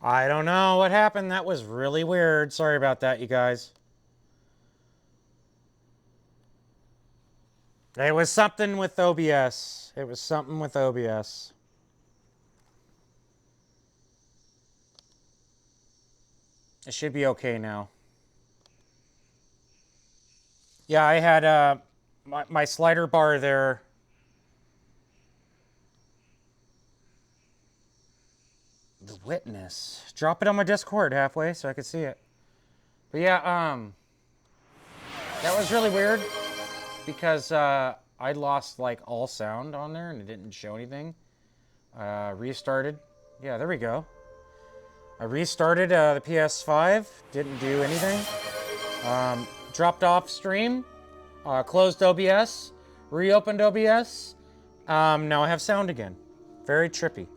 I don't know what happened. That was really weird. Sorry about that, you guys. It was something with OBS. It was something with OBS. It should be okay now. Yeah, I had my slider bar there. The witness. Drop it on my Discord halfway so I could see it. But yeah, that was really weird because I lost like all sound on there and it didn't show anything. Restarted. Yeah, there we go. I restarted the PS5. Didn't do anything. Dropped off stream. Closed OBS. Reopened OBS. Now I have sound again. Very trippy.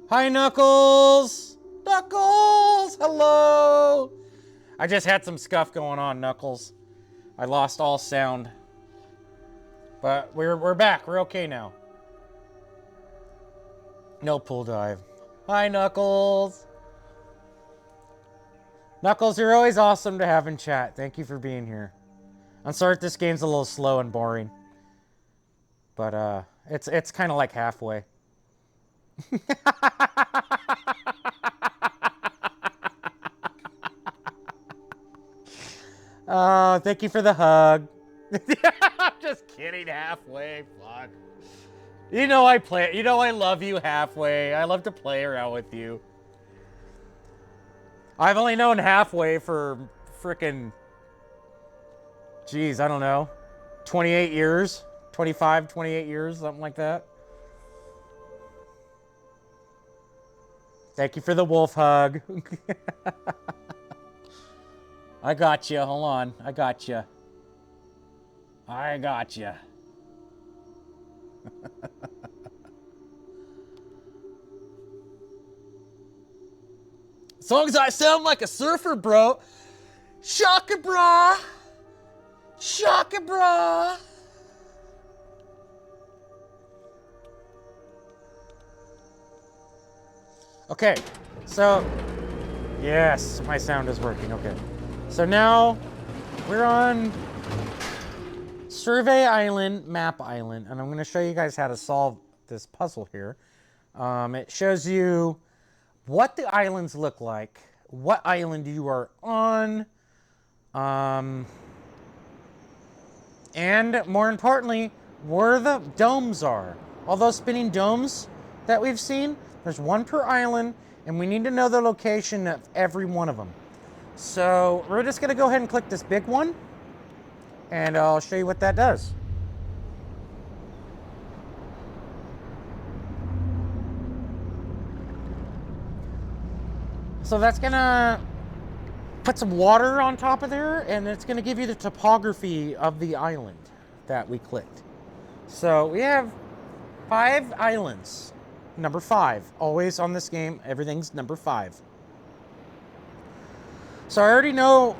Hi, Knuckles! Knuckles! Hello! I just had some scuff going on, Knuckles. I lost all sound. But we're back. We're okay now. No pool dive. Hi, Knuckles! Knuckles, you're always awesome to have in chat. Thank you for being here. I'm sorry if this game's a little slow and boring. But it's kind of like halfway. Oh, thank you for the hug. I'm just kidding. Halfway, fuck. You know I play. You know I love you halfway. I love to play around with you. I've only known halfway for frickin'. Geez, I don't know. 28 years, 25, 28 years, something like that. Thank you for the wolf hug. I got you. Hold on. I got you. I got you. As long as I sound like a surfer, bro. Shaka bra. Shaka bra. Okay, so yes, my sound is working. Okay, so now we're on Survey Island, Map Island, and I'm going to show you guys how to solve this puzzle here. It shows you what the islands look like, what island you are on, and more importantly, where the domes are. All those spinning domes that we've seen, there's one per island, and we need to know the location of every one of them. So we're just gonna go ahead and click this big one, and I'll show you what that does. So that's gonna put some water on top of there, and it's gonna give you the topography of the island that we clicked. So we have 5 islands. Number 5. Always on this game, everything's number 5. So I already know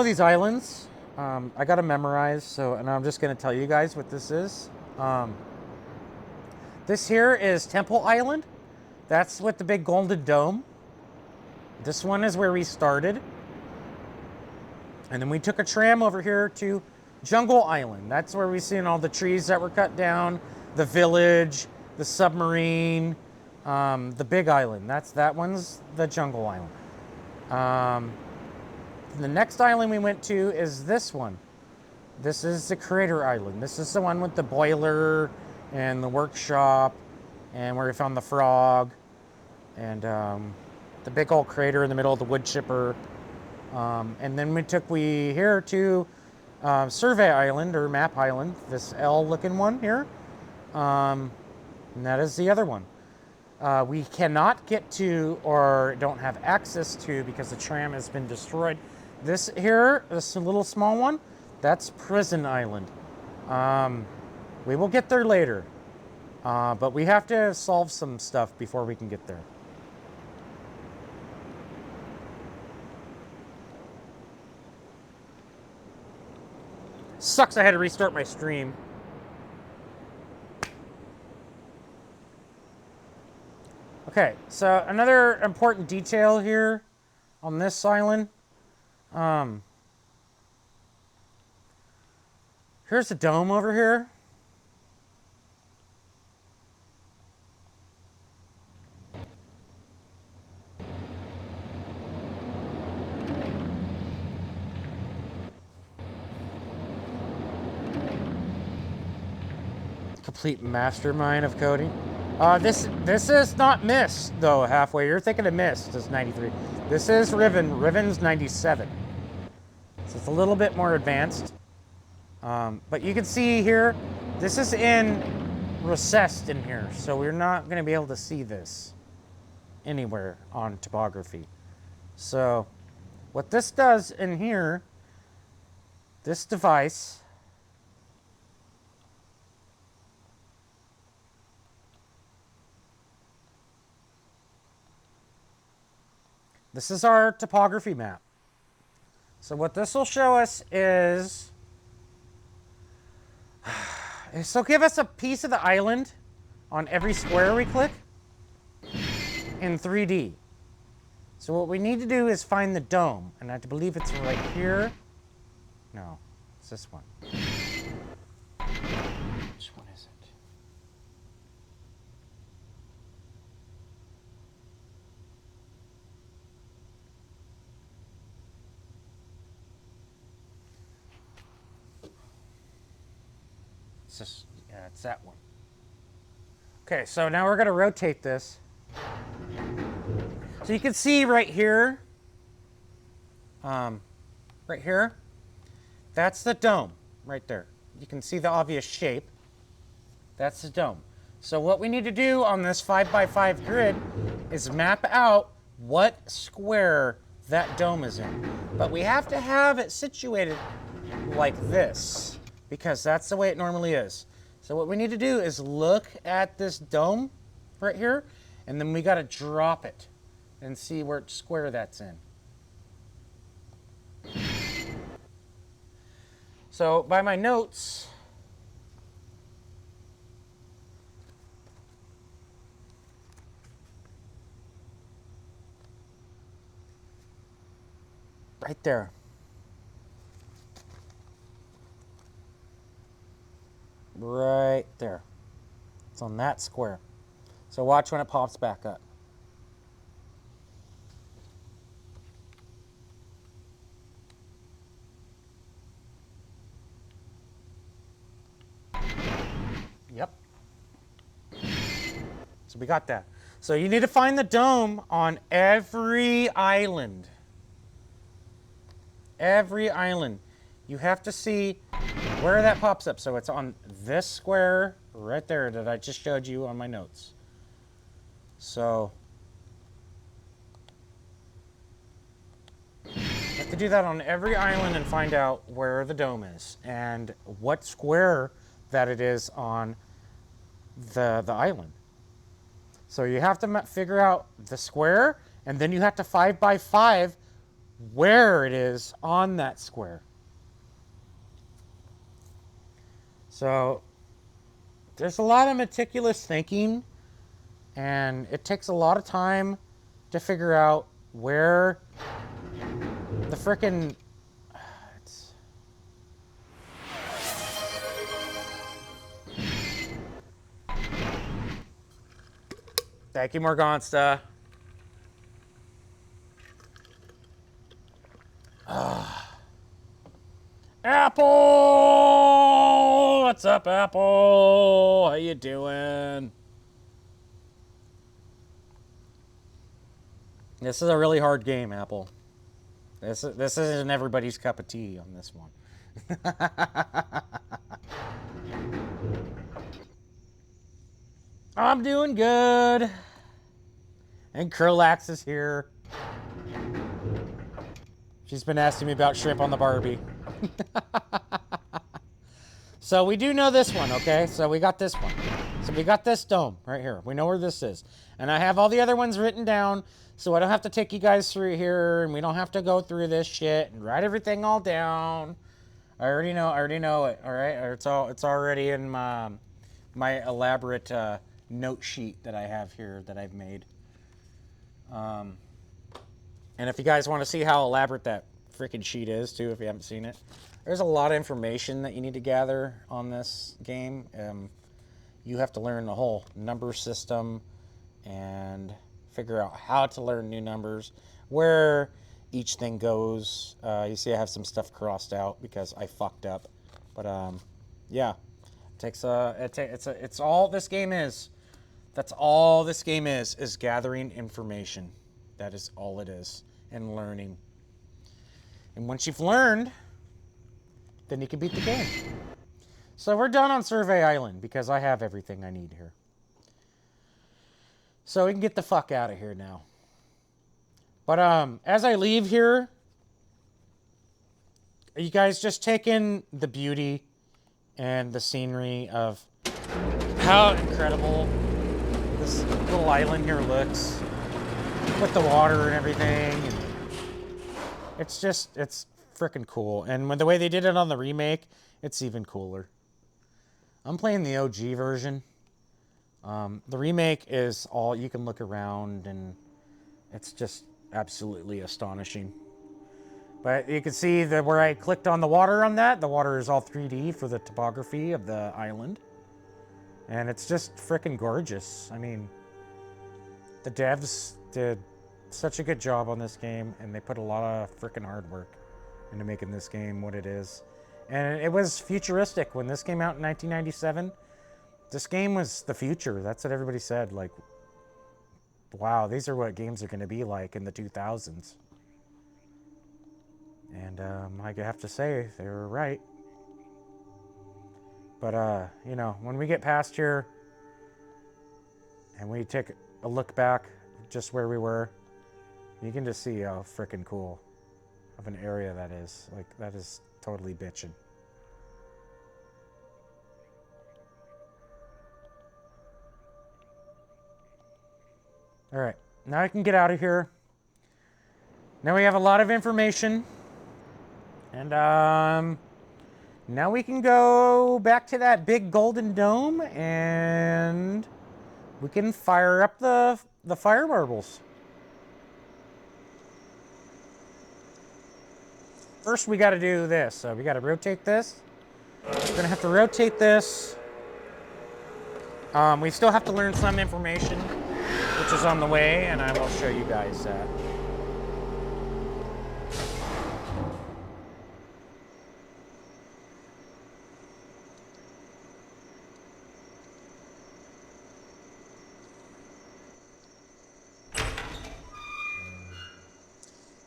these islands. I got to memorize, and I'm just going to tell you guys what this is. This here is Temple Island. That's with the big golden dome. This one is where we started. And then we took a tram over here to Jungle Island. That's where we seen all the trees that were cut down, the village, the submarine, the big island. That one's the Jungle Island. The next island we went to is this one. This is the Crater Island. This is the one with the boiler and the workshop and where we found the frog and the big old crater in the middle of the wood chipper. And then we here to Survey Island or Map Island, this L-looking one here. And that is the other one. We cannot get to or don't have access to because the tram has been destroyed. This here, this little small one, that's Prison Island. We will get there later. But we have to solve some stuff before we can get there. Sucks I had to restart my stream. Okay, so another important detail here on this island. Here's the dome over here. Complete mastermind of coding. This is not Mist though. Halfway, you're thinking of Mist. It's 93. This is Riven. Riven's 97. So it's a little bit more advanced. But you can see here, this is in recessed in here, so we're not going to be able to see this anywhere on topography. So what this does in here, this device, this is our topography map. So what this will show us is, so give us a piece of the island on every square we click in 3D. So what we need to do is find the dome, and I believe it's right here. No, it's this one. Which one is it? It's just, yeah, it's that one. Okay, so now we're going to rotate this. So you can see right here, that's the dome right there. You can see the obvious shape. That's the dome. So what we need to do on this 5x5 grid is map out what square that dome is in. But we have to have it situated like this, because that's the way it normally is. So what we need to do is look at this dome right here, and then we got to drop it and see where square that's in. So by my notes, right there. Right there. It's on that square. So watch when it pops back up. Yep. So we got that. So you need to find the dome on every island. Every island. You have to see where that pops up. So it's on this square right there that I just showed you on my notes. So you have to do that on every island and find out where the dome is and what square that it is on the island. So you have to figure out the square, and then you have to 5x5 where it is on that square. So there's a lot of meticulous thinking, and it takes a lot of time to figure out where the frickin' Thank you, Morgansta. Apple! What's up, Apple? How you doing? This is a really hard game, Apple. This isn't everybody's cup of tea on this one. I'm doing good. And Curlax is here. She's been asking me about shrimp on the Barbie. So we do know this one, okay? So we got this one. So we got this dome right here. We know where this is. And I have all the other ones written down, so I don't have to take you guys through here, and we don't have to go through this shit and write everything all down. I already know it, all right? It's already in my elaborate note sheet that I have here that I've made. And if you guys want to see how elaborate that freaking sheet is, too, if you haven't seen it, there's a lot of information that you need to gather on this game. You have to learn the whole number system and figure out how to learn new numbers, where each thing goes. You see I have some stuff crossed out because I fucked up. But yeah, it's all this game is. That's all this game is gathering information. That is all it is, and learning. And once you've learned, then you can beat the game. So we're done on Survey Island because I have everything I need here. So we can get the fuck out of here now. But as I leave here, you guys just take in the beauty and the scenery of how incredible this little island here looks with the water and everything. And it's freaking cool. And when the way they did it on the remake, it's even cooler. I'm playing the OG version. The remake is all you can look around, and it's just absolutely astonishing. But you can see that where I clicked on the water on that, the water is all 3D for the topography of the island. And it's just freaking gorgeous. I mean, the devs did such a good job on this game, and they put a lot of freaking hard work into making this game what it is. And it was futuristic. When this came out in 1997, this game was the future. That's what everybody said. Like, wow, these are what games are going to be like in the 2000s. And I have to say, they were right. But, you know, when we get past here and we take a look back just where we were, you can just see how freaking cool of an area that is. Like, that is totally bitchin'. All right, now I can get out of here. Now we have a lot of information. And now we can go back to that big golden dome and we can fire up the fire marbles. First, we got to do this. So we got to rotate this. We're going to have to rotate this. We still have to learn some information, which is on the way, and I will show you guys that.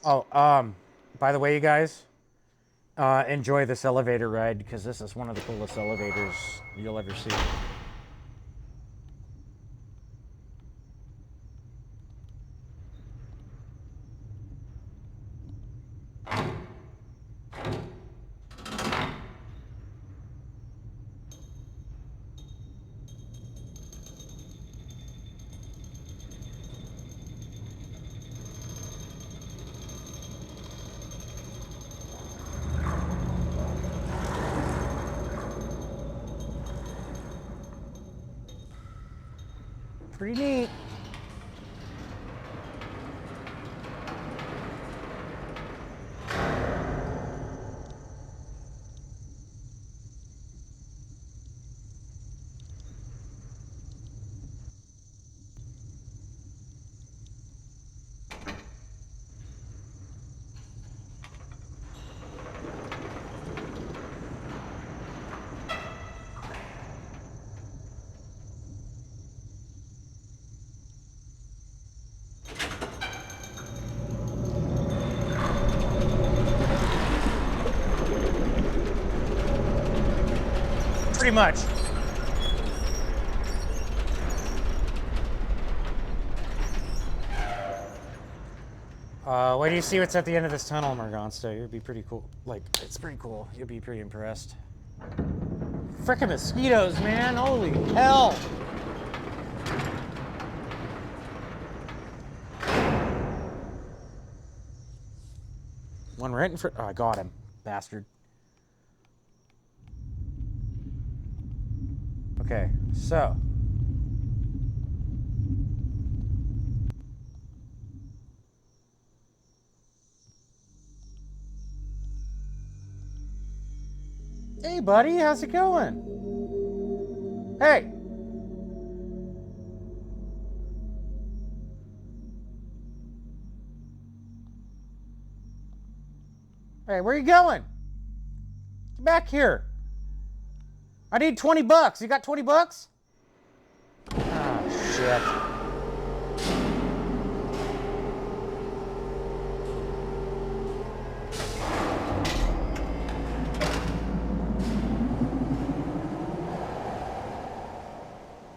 Oh, by the way, you guys, enjoy this elevator ride because this is one of the coolest elevators you'll ever see. Pretty neat. Pretty much. Wait do you see what's at the end of this tunnel, Margonsta? It'd be pretty cool. Like, it's pretty cool. You'll be pretty impressed. Frickin' mosquitoes, man. Holy hell. One right in front. Oh, I got him. Bastard. Okay, so. Hey, buddy, how's it going? Hey! Hey, where you going? Get back here. I need 20 bucks. You got 20 bucks? Oh, shit.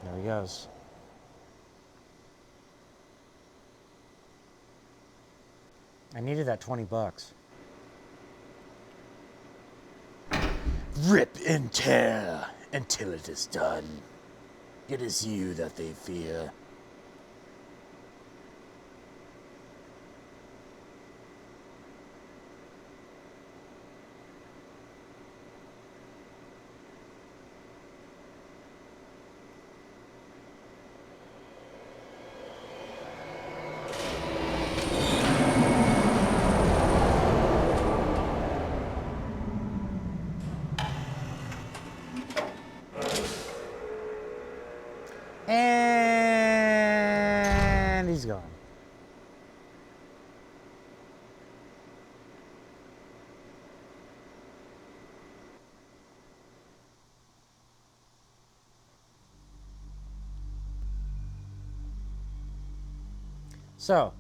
There he goes. I needed that 20 bucks. Rip and tear until it is done. It is you that they fear. And he's gone. So,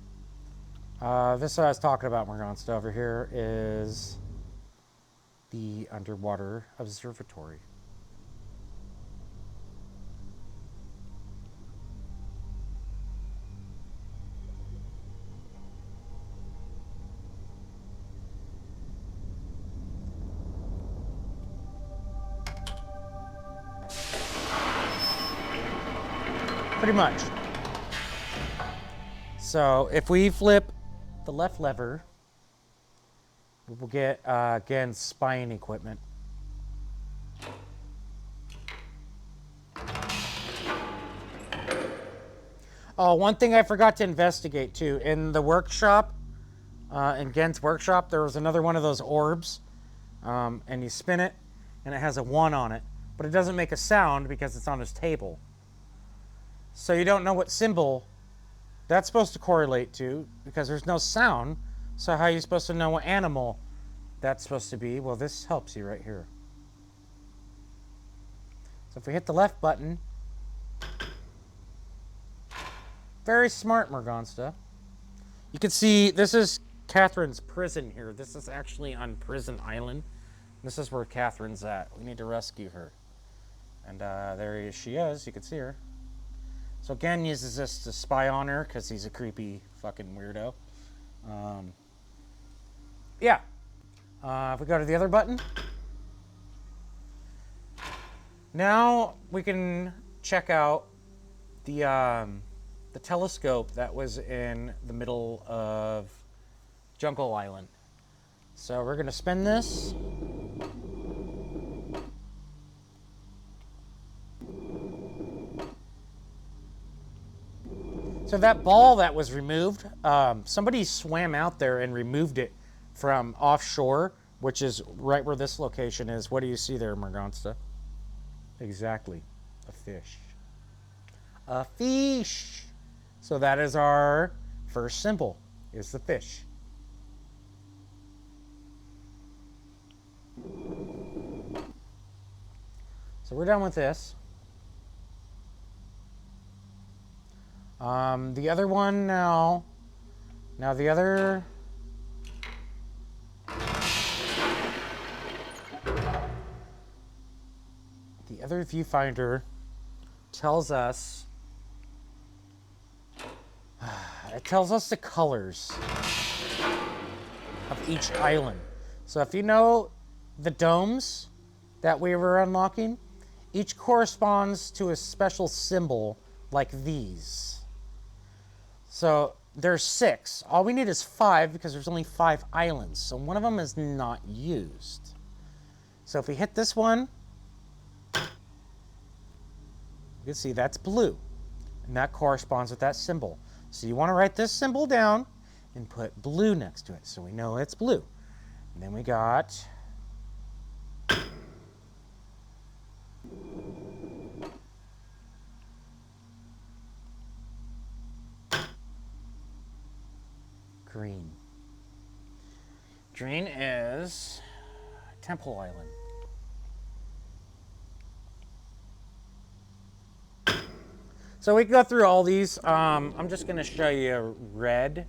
this I was talking about, Morgonsta, over here is the underwater observatory. Pretty much. So if we flip the left lever, we will get, again, spying equipment. Oh, one thing I forgot to investigate, too. In the workshop, in Gen's workshop, there was another one of those orbs. And you spin it, and it has a 1 on it. But it doesn't make a sound because it's on his table. So you don't know what symbol that's supposed to correlate to because there's no sound. So how are you supposed to know what animal that's supposed to be? Well, this helps you right here. So if we hit the left button, very smart, Morgonsta. You can see this is Catherine's prison here. This is actually on Prison Island. This is where Catherine's at. We need to rescue her. And there she is. You can see her. So Gen uses this to spy on her because he's a creepy fucking weirdo. Yeah. If we go to the other button. Now we can check out the telescope that was in the middle of Jungle Island. So we're going to spin this. So that ball that was removed, somebody swam out there and removed it from offshore, which is right where this location is. What do you see there, Morgonsta? Exactly. A fish. A fish. So that is our first symbol, is the fish. So we're done with this. The other one now the other viewfinder tells us the colors of each island. So if you know the domes that we were unlocking, each corresponds to a special symbol like these. So there's 6. All we need is 5 because there's only 5 islands. So one of them is not used. So if we hit this one, you can see that's blue. And that corresponds with that symbol. So you want to write this symbol down and put blue next to it so we know it's blue. And then we got Green. Green is Temple Island. So we can go through all these. I'm just going to show you red.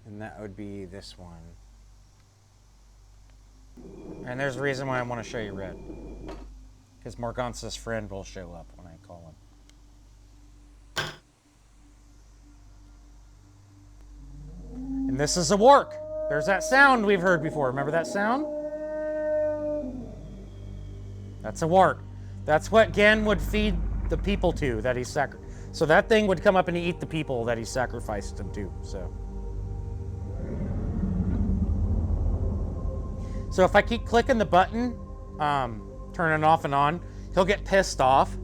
And that would be this one. And there's a reason why I want to show you red. Because Morganza's friend will show up when I call him. And this is a wark. There's that sound we've heard before. Remember that sound? That's a wark. That's what Gen would feed the people to that he sacrificed. So that thing would come up and eat the people that he sacrificed them to. So if I keep clicking the button, turning off and on, he'll get pissed off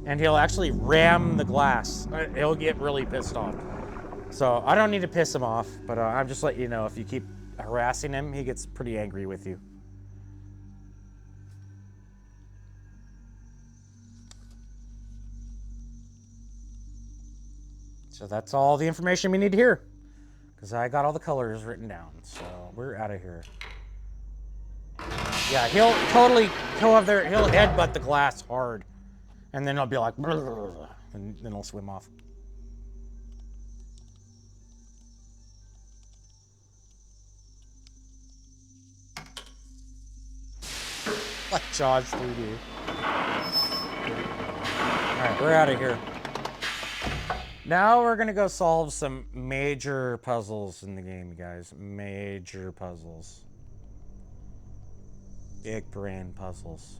and he'll actually ram the glass. He'll get really pissed off. So I don't need to piss him off, but I'm just letting you know, if you keep harassing him, he gets pretty angry with you. So that's all the information we need to hear, because I got all the colors written down. So we're out of here. Yeah, he'll headbutt the glass hard, and then he'll be like, and then he'll swim off. Like Jaws 3D. Alright, we're out of here. Now we're gonna go solve some major puzzles in the game, guys. Major puzzles. Big brain puzzles.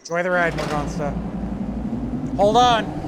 Enjoy the ride, Morganza. Hold on.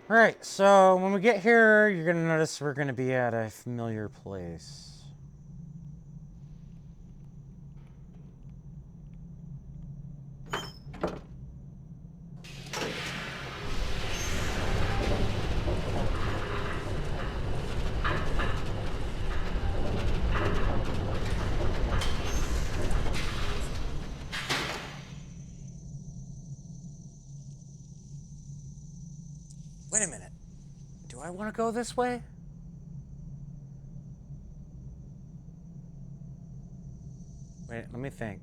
Alright, so when we get here, you're going to notice we're going to be at a familiar place. Wait a minute. Do I want to go this way? Wait, let me think.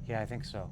Yeah, I think so.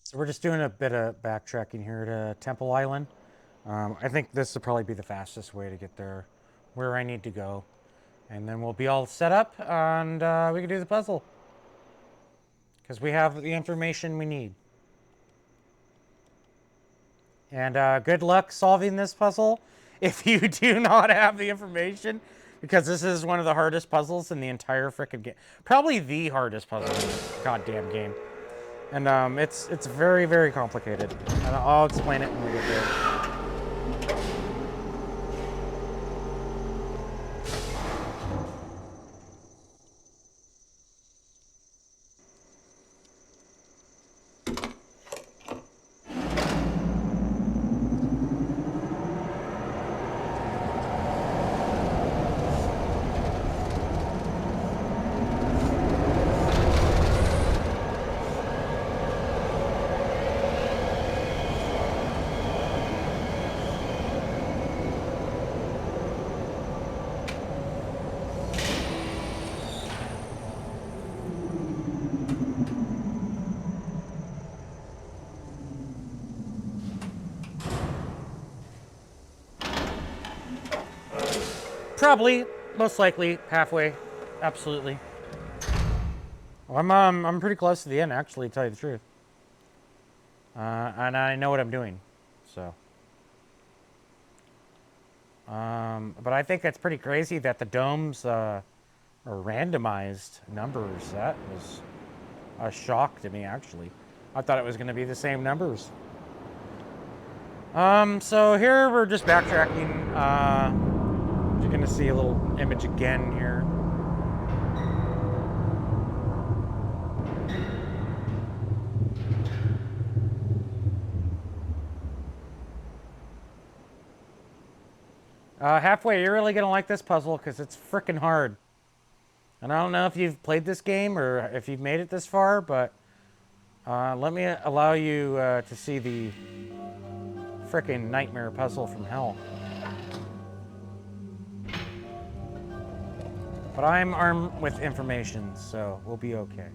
So we're just doing a bit of backtracking here to Temple Island. I think this will probably be the fastest way to get there, where I need to go. And then we'll be all set up and we can do the puzzle. Because we have the information we need. And good luck solving this puzzle if you do not have the information. Because this is one of the hardest puzzles in the entire frickin' game. Probably the hardest puzzle in the goddamn game. And it's very, very complicated. And I'll explain it when we get there. Probably, most likely, halfway. Absolutely. Well, I'm pretty close to the end, actually, to tell you the truth. And I know what I'm doing, so. But I think it's pretty crazy that the domes are randomized numbers. That was a shock to me, actually. I thought it was going to be the same numbers. So here we're just backtracking. You're going to see a little image again here. Halfway, you're really going to like this puzzle because it's freaking hard. And I don't know if you've played this game or if you've made it this far, but let me allow you to see the freaking nightmare puzzle from hell. But I'm armed with information, so we'll be okay.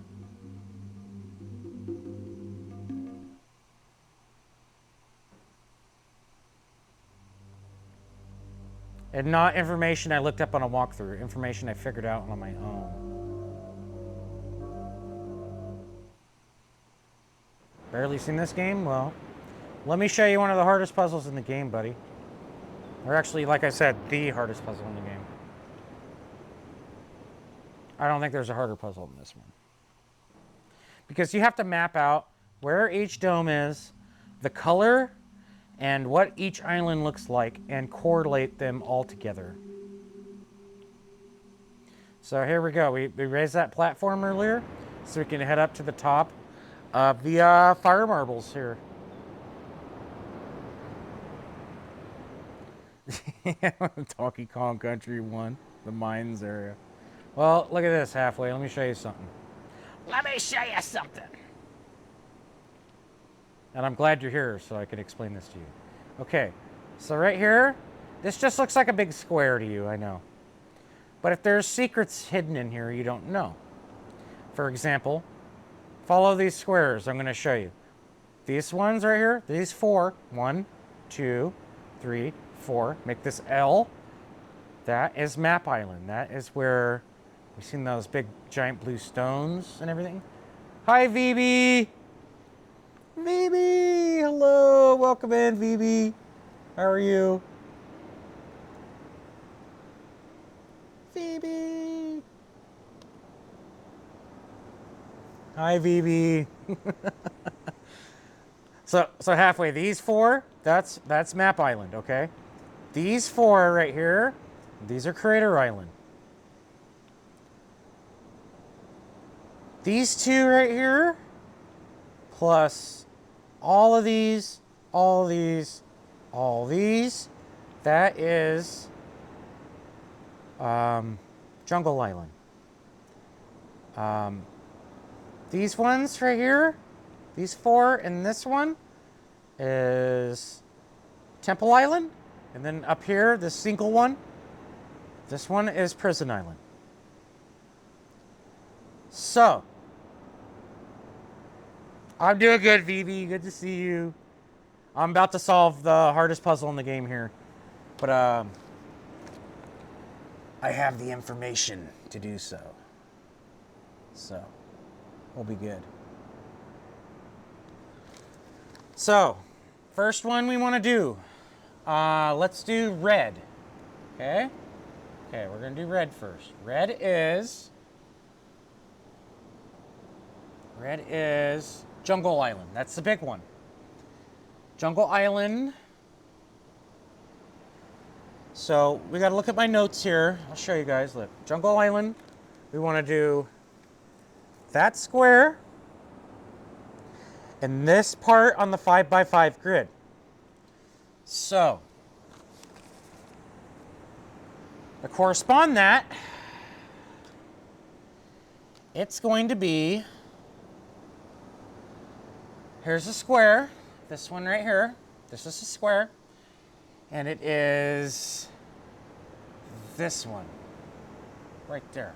And not information I looked up on a walkthrough, information I figured out on my own. Barely seen this game? Well, let me show you one of the hardest puzzles in the game, buddy. Or actually, like I said, the hardest puzzle in the game. I don't think there's a harder puzzle than this one. Because you have to map out where each dome is, the color, and what each island looks like, and correlate them all together. So here we go. We raised that platform earlier, so we can head up to the top of the fire marbles here. Donkey Kong Country 1, the mines area. Well, look at this halfway. Let me show you something. Let me show you something. And I'm glad you're here so I can explain this to you. Okay, so right here, this just looks like a big square to you, I know. But if there's secrets hidden in here you don't know. For example, follow these squares I'm going to show you. These ones right here, these four. 1, 2, 3, 4. Make this L. That is Map Island. That is where we've seen those big giant blue stones and everything. Hi, VB. VB, hello. Welcome in, VB. How are you? VB. Hi, VB. So halfway, these four, that's Map Island, okay? These four right here, these are Crater Island. These two right here, plus all of these, all these, all these, that is Jungle Island. These ones right here, these four, and this one is Temple Island. And then up here, this single one, this one is Prison Island. So, I'm doing good, Vivi. Good to see you. I'm about to solve the hardest puzzle in the game here. But, I have the information to do so. So, we'll be good. So, first one we want to do. Let's do red. Okay? Okay, we're going to do red first. Red is Jungle Island. That's the big one. Jungle Island. So we got to look at my notes here. I'll show you guys. Look, Jungle Island. We want to do that square and this part on the 5x5 grid. So to correspond that, it's going to be, here's a square, this one right here. This is a square. And it is this one right there.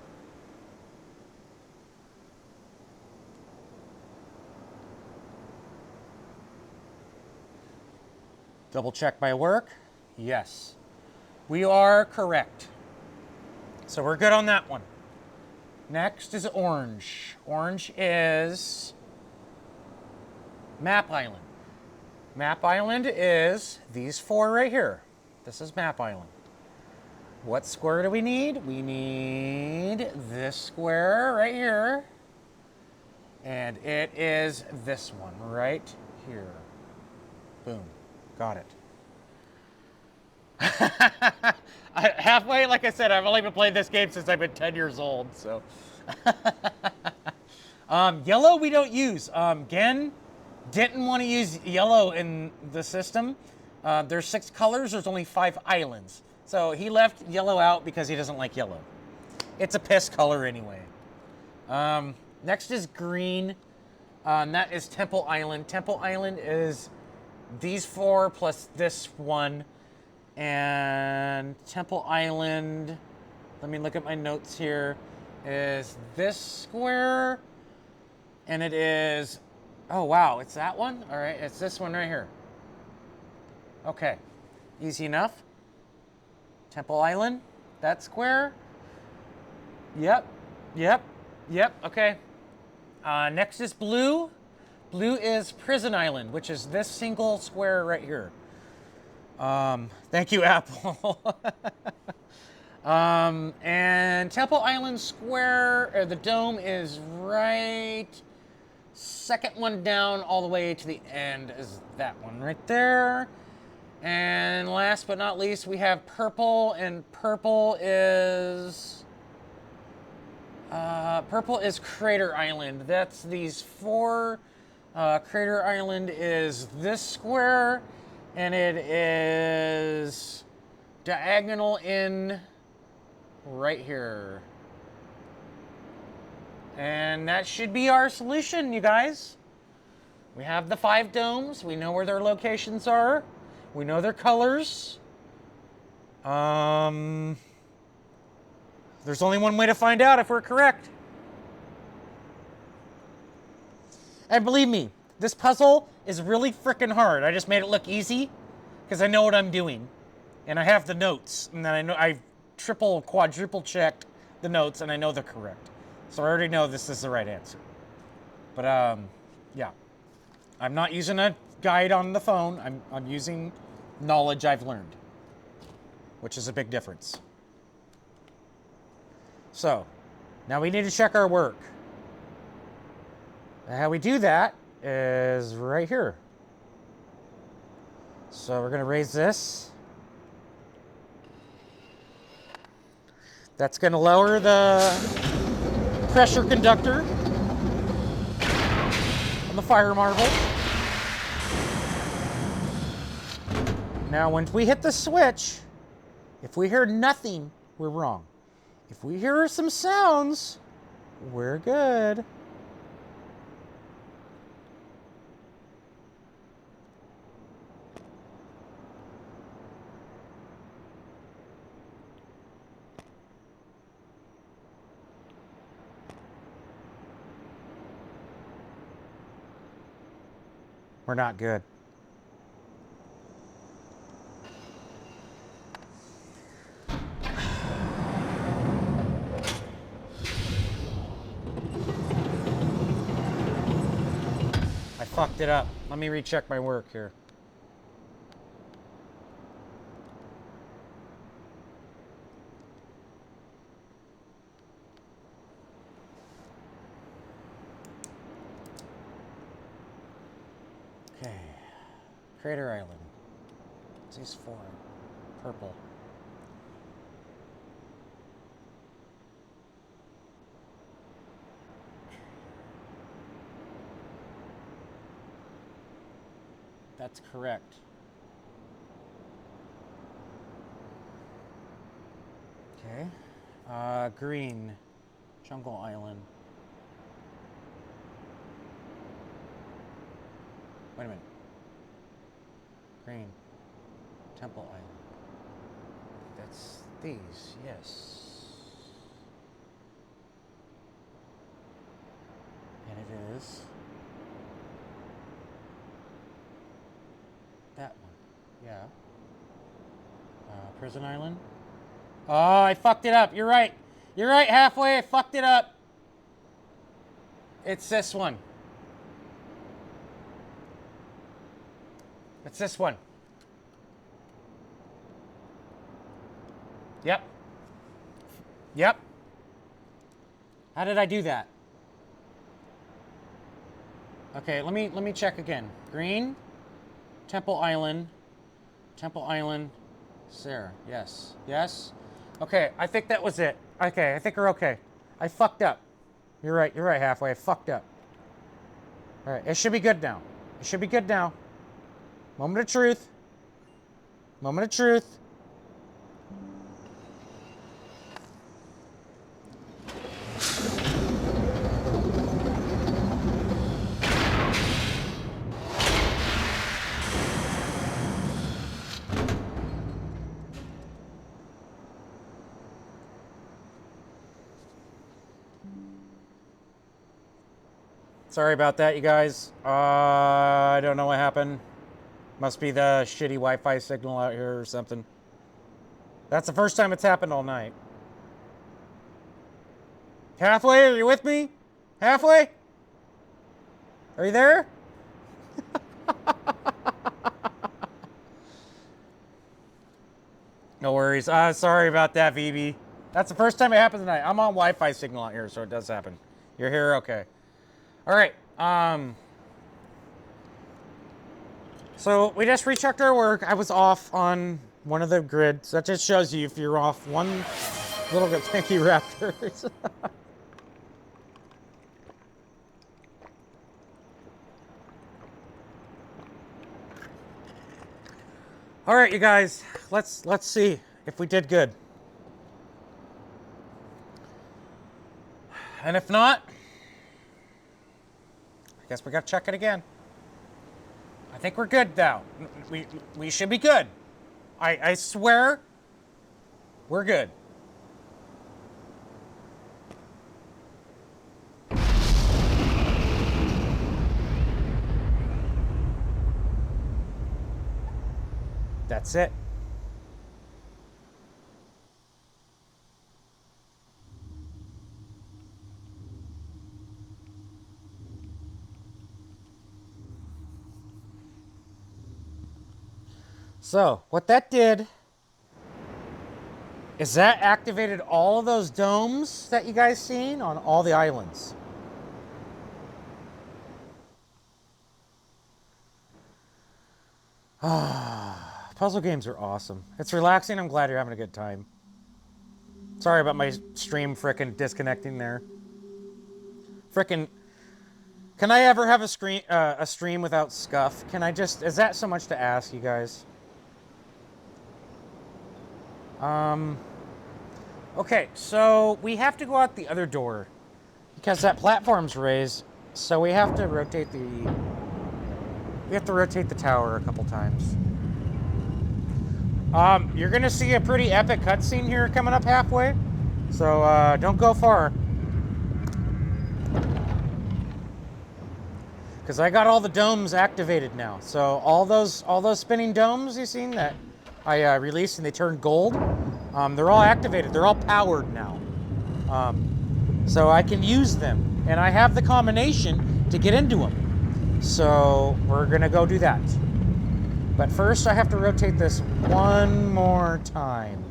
Double check my work. Yes, we are correct. So we're good on that one. Next is orange. Orange is Map Island. Map Island is these four right here. This is Map Island. What square do we need? We need this square right here. And it is this one right here. Boom. Got it. Halfway, like I said, I've only been playing this game since I've been 10 years old, so. Yellow we don't use. Gen didn't want to use yellow in the system. There's 6 colors, there's only 5 islands. So he left yellow out because he doesn't like yellow. It's a piss color anyway. Next is green. And that is Temple Island. Temple Island is these 4 plus this one. And Temple Island, let me look at my notes here, is this square. And it is, oh wow, it's that one? All right, it's this one right here. Okay, easy enough. Temple Island, that square. Yep, okay. Next is blue. Blue is Prison Island, which is this single square right here. Thank you, Apple. And Temple Island Square, or the dome is right, second one down all the way to the end is that one right there. And last but not least, we have purple, and purple is Crater Island. That's these 4. Crater Island is this square, and it is diagonal in right here. And that should be our solution, you guys. We have the 5 domes. We know where their locations are. We know their colors. There's only one way to find out if we're correct. And believe me, this puzzle is really freaking hard. I just made it look easy because I know what I'm doing. And I have the notes. And then I know I've triple, quadruple checked the notes and I know they're correct. So I already know this is the right answer. But yeah. I'm not using a guide on the phone. I'm using knowledge I've learned, which is a big difference. So, now we need to check our work. And how we do that is right here. So we're going to raise this. That's going to lower the pressure conductor on the fire marble. Now, when we hit the switch, if we hear nothing, we're wrong. If we hear some sounds, we're good. We're not good. I fucked it up. Let me recheck my work here. Okay. Crater Island. These 4. Purple. That's correct. Okay. Green. Jungle Island. Wait a minute. Green. Temple Island. That's these, yes. And it is that one. Yeah. Prison Island. Oh, I fucked it up. You're right. You're right, halfway. I fucked it up. It's this one. It's this one. Yep. Yep. How did I do that? Okay, let me check again. Green, Temple Island, Sarah. Yes. Yes. Okay, I think that was it. Okay, I think we're okay. I fucked up. You're right, halfway. I fucked up. All right, it should be good now. It should be good now. Moment of truth. Moment of truth. Sorry about that, you guys. I don't know what happened. Must be the shitty Wi-Fi signal out here or something. That's the first time it's happened all night. Halfway, are you with me? Halfway? Are you there? No worries. Sorry about that, VB. That's the first time it happened tonight. I'm on Wi-Fi signal out here, so it does happen. You're here? Okay. All right. So we just rechecked our work. I was off on one of the grids. That just shows you if you're off one little bit. Thank you, Raptors. All right, you guys. Let's see if we did good. And if not, I guess we got to check it again. I think we're good now. We should be good. I swear we're good. That's it. So, what that did is that activated all of those domes that you guys seen on all the islands. Puzzle games are awesome. It's relaxing. I'm glad you're having a good time. Sorry about my stream frickin' disconnecting there. Frickin'. Can I ever have a stream without scuff? Can I just... Is that so much to ask, you guys? Okay, so we have to go out the other door because that platform's raised, so we have to rotate the... We have to rotate the tower a couple times. You're gonna see a pretty epic cutscene here coming up halfway, so don't go far. Because I got all the domes activated now. So all those spinning domes you've seen that I released and they turned gold, they're all activated. They're all powered now. So I can use them. And I have the combination to get into them. So we're going to go do that. But first I have to rotate this one more time.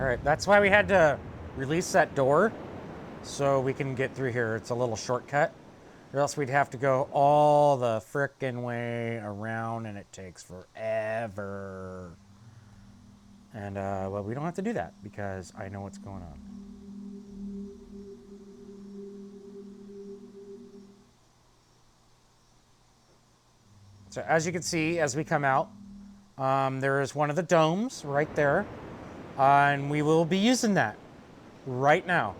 All right, that's why we had to release that door so we can get through here. It's a little shortcut, or else we'd have to go all the frickin' way around, and it takes forever. And, well, we don't have to do that because I know what's going on. So as you can see, as we come out, there is one of the domes right there. And we will be using that right now.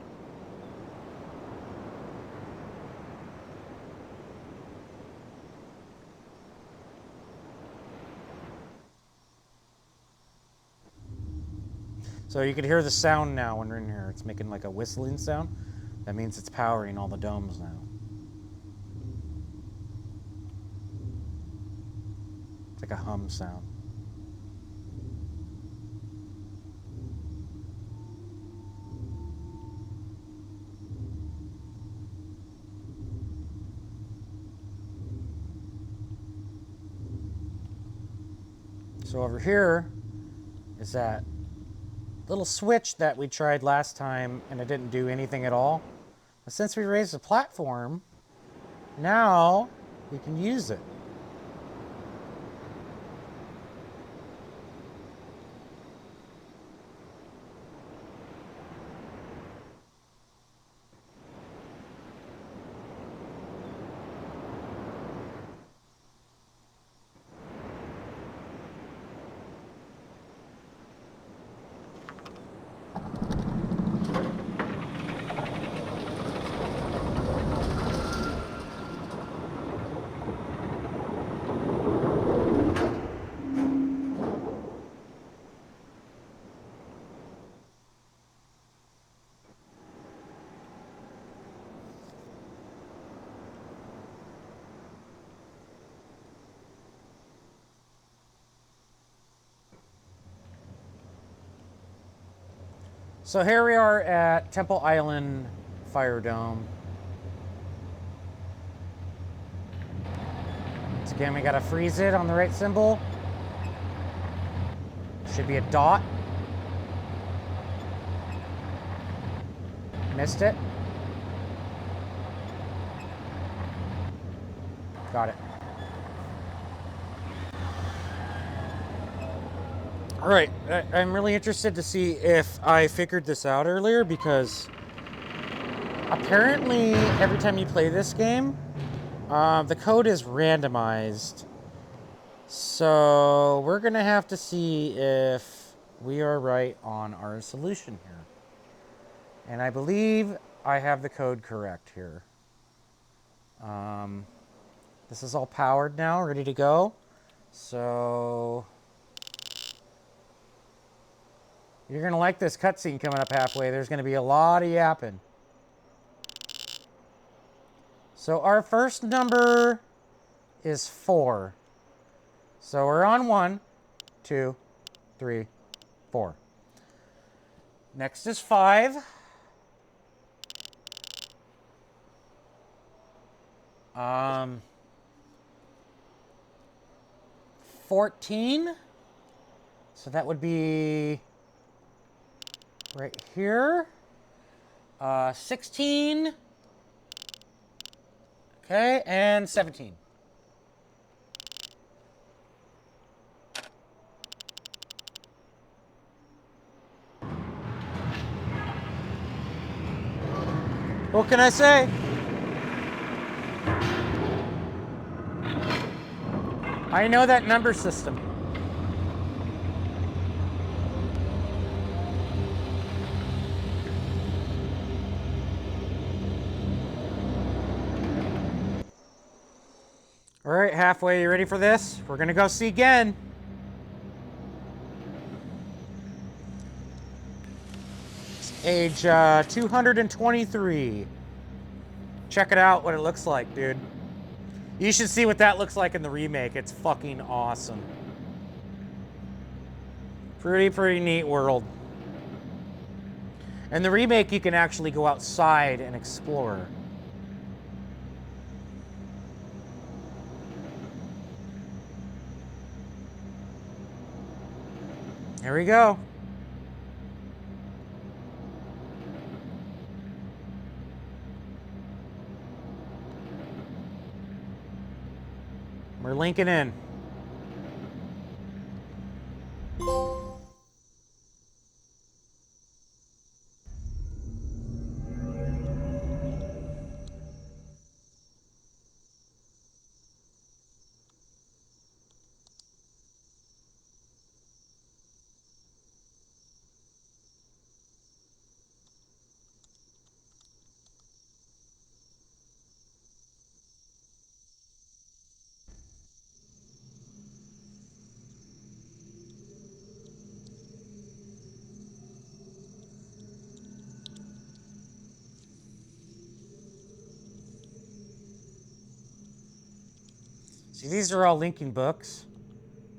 So you can hear the sound now when we're in here. It's making like a whistling sound. That means it's powering all the domes now. It's like a hum sound. So over here is that little switch that we tried last time and it didn't do anything at all. But since we raised the platform, now we can use it. So here we are at Temple Island Fire Dome. Once again, we gotta freeze it on the right symbol. Should be a dot. Missed it. Got it. All right, I'm really interested to see if I figured this out earlier, because apparently every time you play this game, the code is randomized. So we're gonna have to see if we are right on our solution here. And I believe I have the code correct here. This is all powered now, ready to go. So you're gonna like this cutscene coming up halfway. There's gonna be a lot of yapping. So our first number is 4. So we're on 1, 2, 3, 4. Next is 5. Um, 14. So that would be right here. 16. Okay, and 17. What can I say? I know that number system. All right, halfway, you ready for this? We're gonna go see Gen. Age 223. Check it out, what it looks like, dude. You should see what that looks like in the remake. It's fucking awesome. Pretty neat world. And the remake, you can actually go outside and explore. Here we go. We're linking in. See, these are all linking books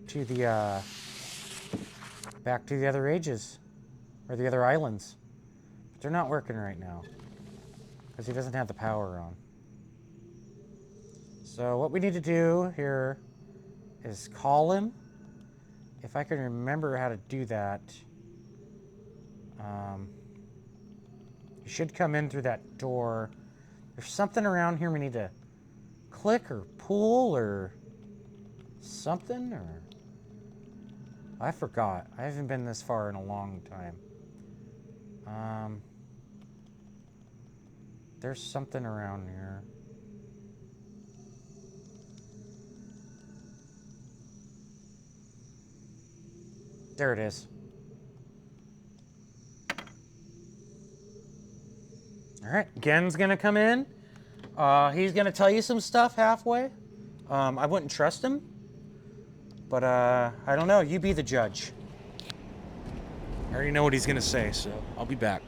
to the, back to the other ages, or the other islands. But they're not working right now, because he doesn't have the power on. So what we need to do here is call him. If I can remember how to do that. You should come in through that door. There's something around here we need to click or pull or something, or I forgot. I haven't been this far in a long time. There's something around here. There it is. All right, Gen's gonna come in. He's gonna tell you some stuff halfway. I wouldn't trust him, but I don't know. You be the judge. I already know what he's gonna say, so I'll be back.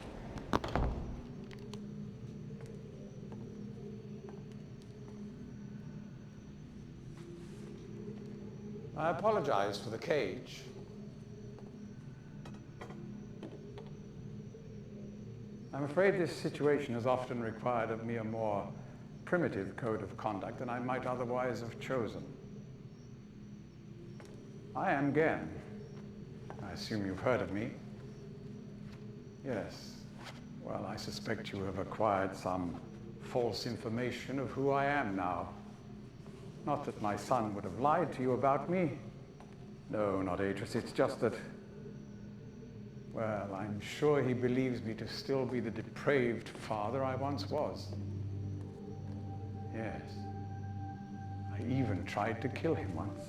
I apologize for the cage. I'm afraid this situation has often required of me a more primitive code of conduct than I might otherwise have chosen. I am Gen. I assume you've heard of me. Yes. Well, I suspect you have acquired some false information of who I am now. Not that my son would have lied to you about me. No, not Atris. It's just that, well, I'm sure he believes me to still be the depraved father I once was. Yes. I even tried to kill him once.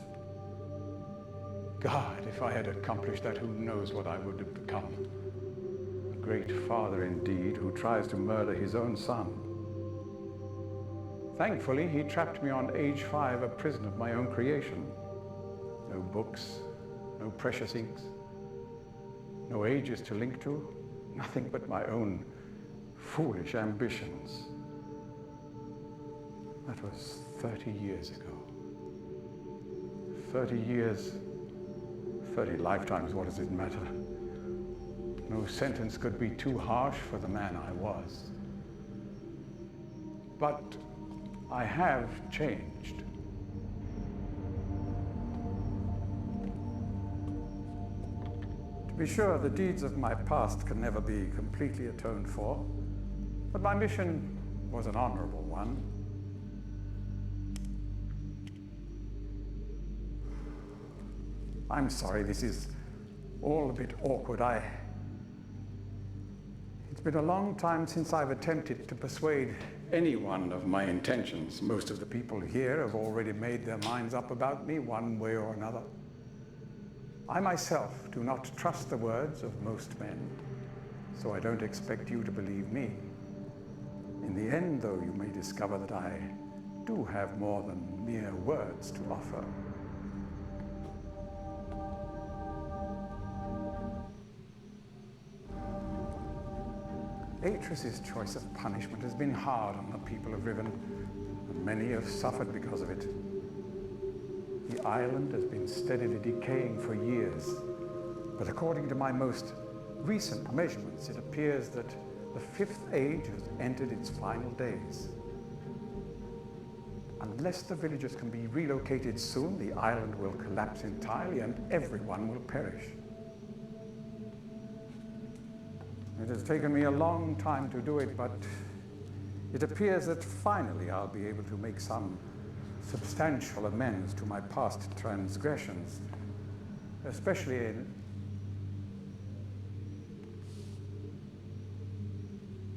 God, if I had accomplished that, who knows what I would have become. A great father indeed, who tries to murder his own son. Thankfully, he trapped me on age 5, a prison of my own creation. No books, no precious inks, no ages to link to, nothing but my own foolish ambitions. That was 30 years ago. 30 years, 30 lifetimes, what does it matter? No sentence could be too harsh for the man I was. But I have changed. To be sure, the deeds of my past can never be completely atoned for, but my mission was an honorable one. I'm sorry, this is all a bit awkward. It's been a long time since I've attempted to persuade anyone of my intentions. Most of the people here have already made their minds up about me one way or another. I myself do not trust the words of most men, so I don't expect you to believe me. In the end, though, you may discover that I do have more than mere words to offer. Atris's choice of punishment has been hard on the people of Riven, and many have suffered because of it. The island has been steadily decaying for years, but according to my most recent measurements, it appears that the Fifth Age has entered its final days. Unless the villagers can be relocated soon, the island will collapse entirely and everyone will perish. It has taken me a long time to do it, but it appears that finally I'll be able to make some substantial amends to my past transgressions, especially in...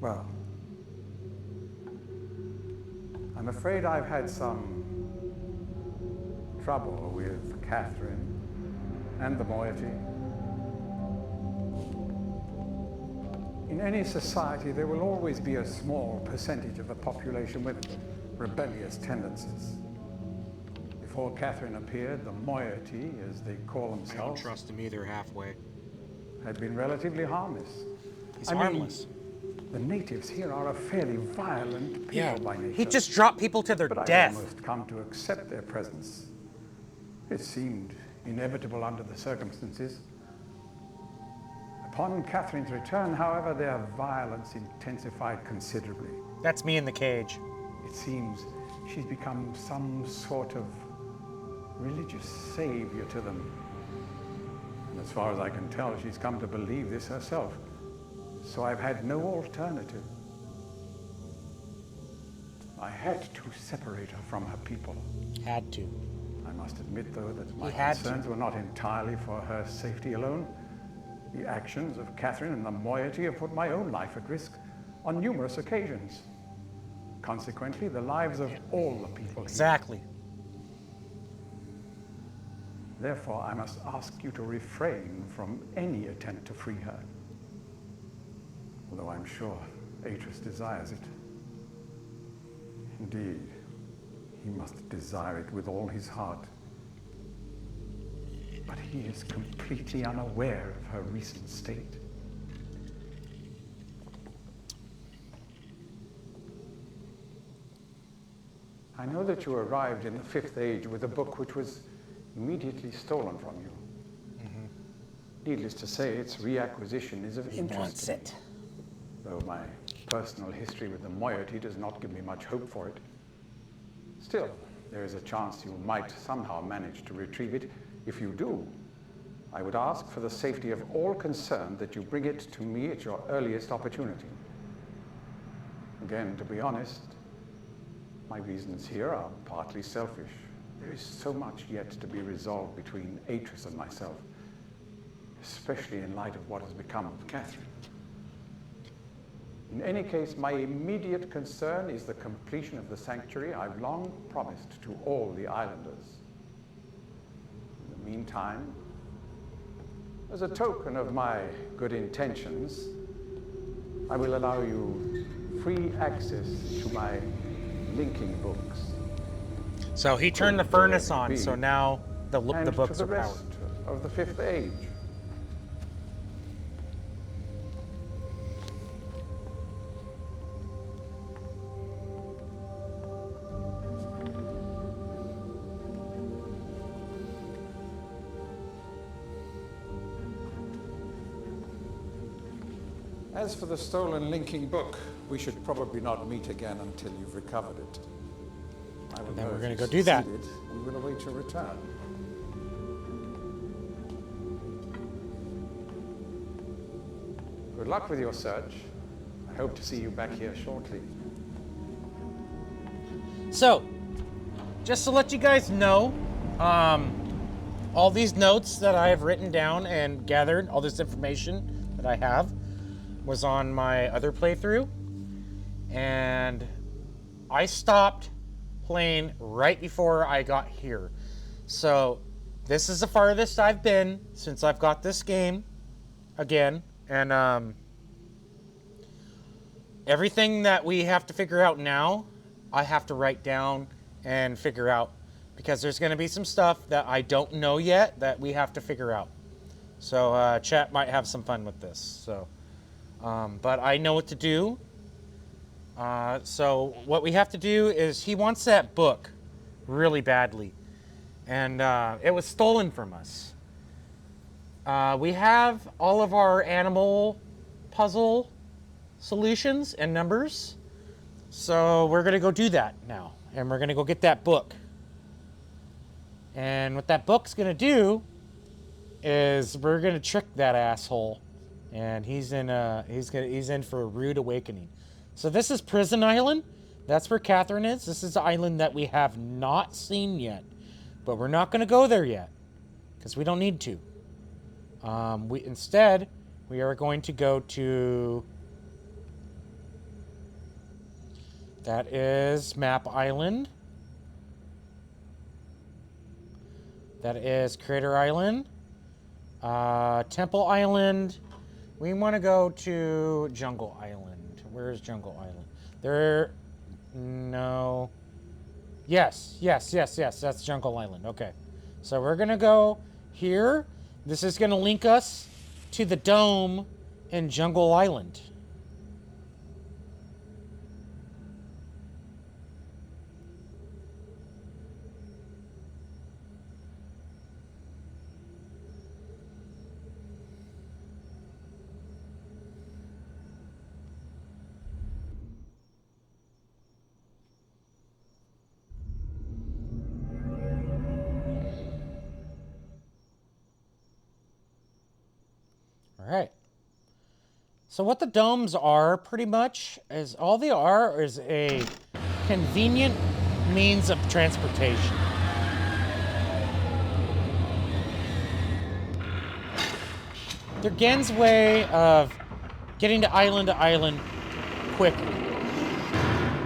Well, I'm afraid I've had some trouble with Catherine and the moiety. In any society, there will always be a small percentage of the population with rebellious tendencies. Before Catherine appeared, the moiety, as they call themselves... I don't trust him either halfway. ...had been relatively harmless. He's harmless. The natives here are a fairly violent people by nature. He just dropped people to their but death. I almost come to accept their presence. It seemed inevitable under the circumstances. Upon Catherine's return, however, their violence intensified considerably. That's me in the cage. It seems she's become some sort of religious savior to them. And as far as I can tell, she's come to believe this herself. So I've had no alternative. I had to separate her from her people. Had to. I must admit, though, that my concerns were not entirely for her safety alone. The actions of Catherine and the moiety have put my own life at risk on numerous occasions. Consequently, the lives of all the people Exactly. here. Therefore, I must ask you to refrain from any attempt to free her. Although I'm sure Atris desires it. Indeed, he must desire it with all his heart. But he is completely unaware of her recent state. I know that you arrived in the Fifth Age with a book which was immediately stolen from you. Needless to say, its reacquisition is of interest to me. Though my personal history with the moiety does not give me much hope for it. Still, there is a chance you might somehow manage to retrieve it. If you do, I would ask for the safety of all concerned that you bring it to me at your earliest opportunity. Again, to be honest, my reasons here are partly selfish. There is so much yet to be resolved between Atris and myself, especially in light of what has become of Catherine. In any case, my immediate concern is the completion of the sanctuary I've long promised to all the islanders. In the meantime, as a token of my good intentions, I will allow you free access to my linking books. So he turned the furnace on, so now the books are powered. And to the rest of the Fifth Age. As for the stolen linking book, we should probably not meet again until you've recovered it. And then we're going to go do that. We will await your return. Good luck with your search. I hope to see you back here shortly. So, just to let you guys know, all these notes that I have written down and gathered, all this information that I have, was on my other playthrough. And I stopped playing right before I got here. So this is the farthest I've been since I've got this game again. And everything that we have to figure out now, I have to write down and figure out, because there's going to be some stuff that I don't know yet that we have to figure out. So chat might have some fun with this. So, but I know what to do. So what we have to do is, he wants that book really badly, and it was stolen from us. We have all of our animal puzzle solutions and numbers, so we're gonna go do that now, and we're gonna go get that book. And what that book's gonna do is we're gonna trick that asshole, and he's in for a rude awakening. So this is Prison Island. That's where Catherine is. This is the island that we have not seen yet, but we're not gonna go there yet because we don't need to. Instead we are going to go to, that is Map Island. That is Crater Island. Temple Island. We want to go to Jungle Island. Where is Jungle Island? There. No. Yes. That's Jungle Island. Okay. So we're going to go here. This is going to link us to the dome in Jungle Island. All right. So what the domes are, pretty much, is all they are is a convenient means of transportation. They're Gen's way of getting to island quickly.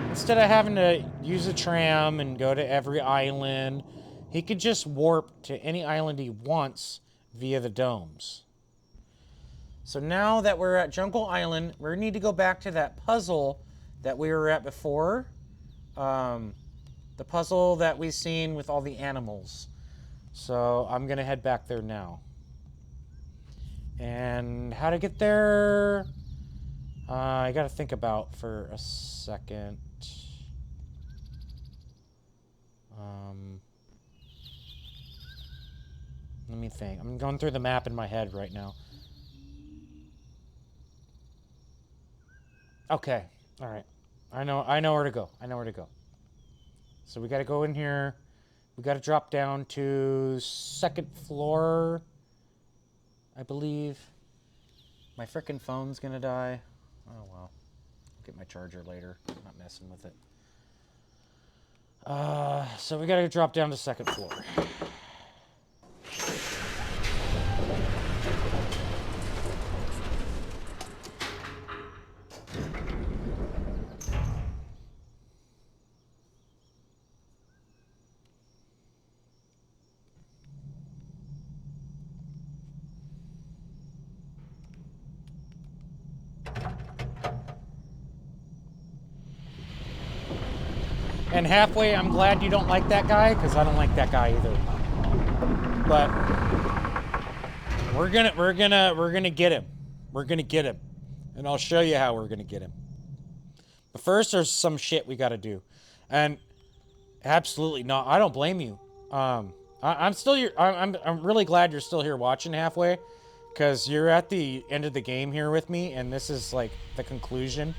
Instead of having to use a tram and go to every island, he could just warp to any island he wants via the domes. So now that we're at Jungle Island, we need to go back to that puzzle that we were at before. The puzzle that we've seen with all the animals. So I'm going to head back there now. And how to get there, I got to think about for a second. Let me think. I'm going through the map in my head right now. Okay. All right. I know where to go. So we got to go in here. We got to drop down to second floor, I believe. My frickin' phone's going to die. Oh, well. I'll get my charger later. I'm not messing with it. So we got to drop down to second floor. And halfway, I'm glad you don't like that guy, because I don't like that guy either. But we're gonna get him. We're gonna get him, and I'll show you how we're gonna get him. But first, there's some shit we gotta do, and absolutely not. I don't blame you. I'm still here. I'm really glad you're still here watching halfway, because you're at the end of the game here with me, and this is like the conclusion.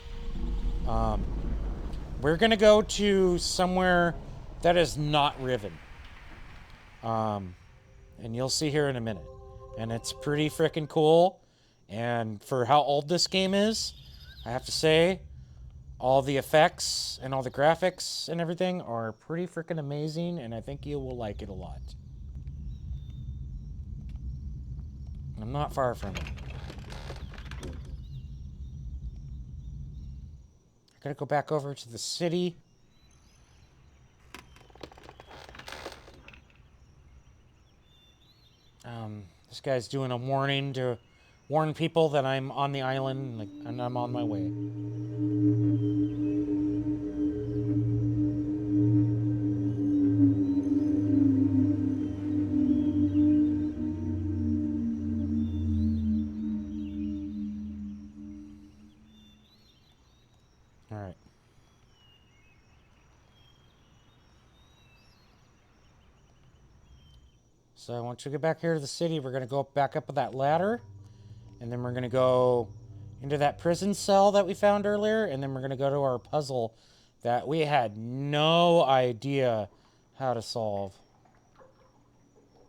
We're gonna go to somewhere that is not Riven. And you'll see here in a minute. And it's pretty freaking cool. And for how old this game is, I have to say, all the effects and all the graphics and everything are pretty freaking amazing, and I think you will like it a lot. I'm not far from it. I gotta go back over to the city. This guy's doing a warning to warn people that I'm on the island, and I'm on my way. So once we get back here to the city, we're going to go back up with that ladder. And then we're going to go into that prison cell that we found earlier. And then we're going to go to our puzzle that we had no idea how to solve.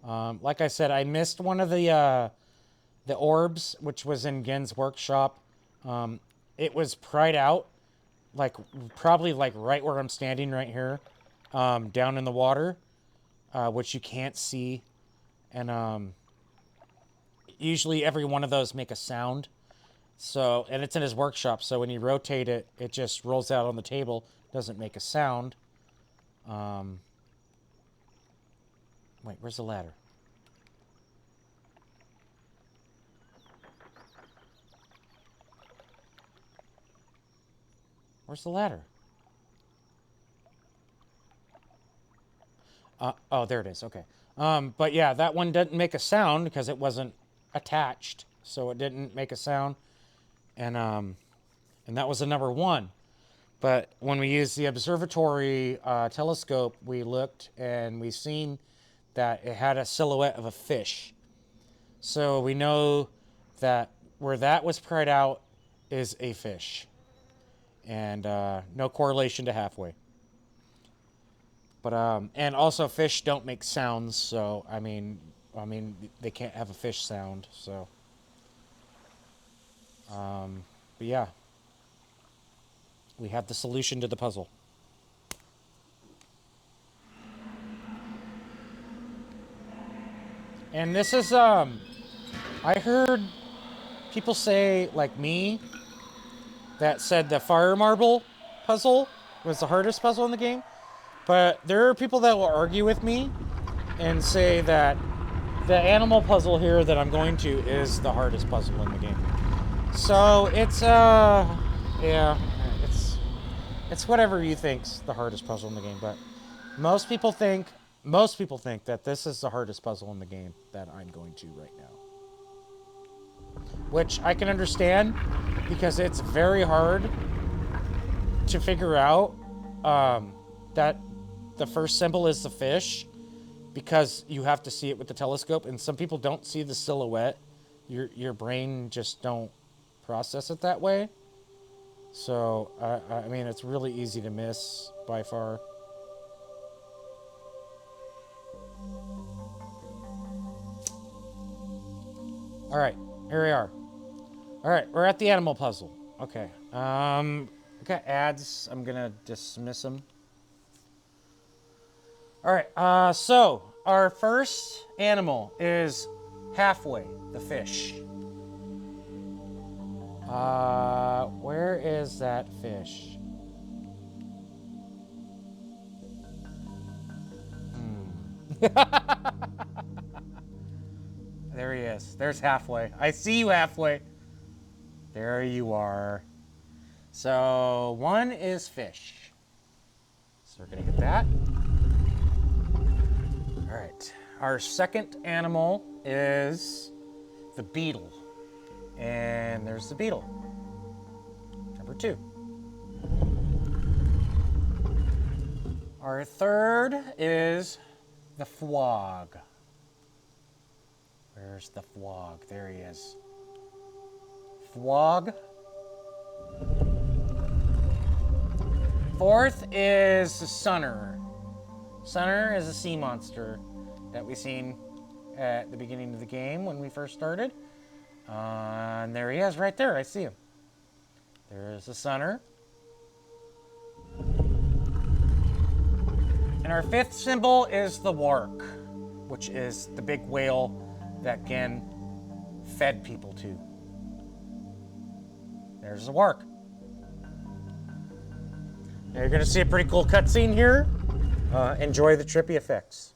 Like I said, I missed one of the orbs, which was in Gen's workshop. It was pried out, like probably like right where I'm standing right here, down in the water, which you can't see. And usually every one of those make a sound. So, and it's in his workshop, so when you rotate it, it just rolls out on the table, doesn't make a sound. Wait, where's the ladder? Where's the ladder? Oh, there it is. Okay. But yeah, that one didn't make a sound because it wasn't attached, so it didn't make a sound. And that was the number one. But when we used the observatory telescope, we looked and we seen that it had a silhouette of a fish. So we know that where that was pried out is a fish. And no correlation to halfway. But and also fish don't make sounds, so I mean they can't have a fish sound, so but yeah. We have the solution to the puzzle. And this is I heard people say like me that said the fire marble puzzle was the hardest puzzle in the game. But there are people that will argue with me and say that the animal puzzle here that I'm going to is the hardest puzzle in the game. So it's yeah, it's whatever you think's the hardest puzzle in the game, but most people think that this is the hardest puzzle in the game that I'm going to right now. Which I can understand because it's very hard to figure out that the first symbol is the fish because you have to see it with the telescope, and some people don't see the silhouette. Your brain just don't process it that way. So I mean, it's really easy to miss by far. All right, here we are. All right, we're at the animal puzzle. Okay. Got ads. I'm gonna dismiss them. All right, so our first animal is halfway, the fish. Where is that fish? There he is. There's halfway. I see you halfway. There you are. So one is fish. So we're gonna get that. All right, our second animal is the beetle. And there's the beetle. Number 2. Our third is the frog. Where's the frog? There he is. Frog. Fourth is the sunner. Sunner is a sea monster that we seen at the beginning of the game when we first started. And there he is right there. I see him. There's the sunner. And our fifth symbol is the wark, which is the big whale that Gen fed people to. There's the wark. Now you're going to see a pretty cool cutscene here. Enjoy the trippy effects.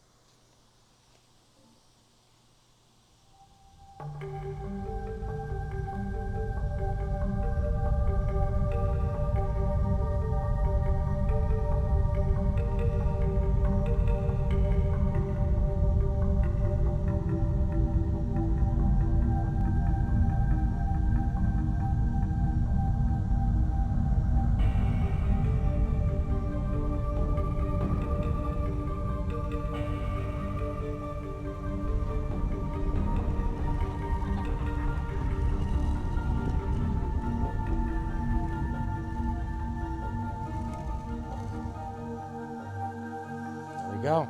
go.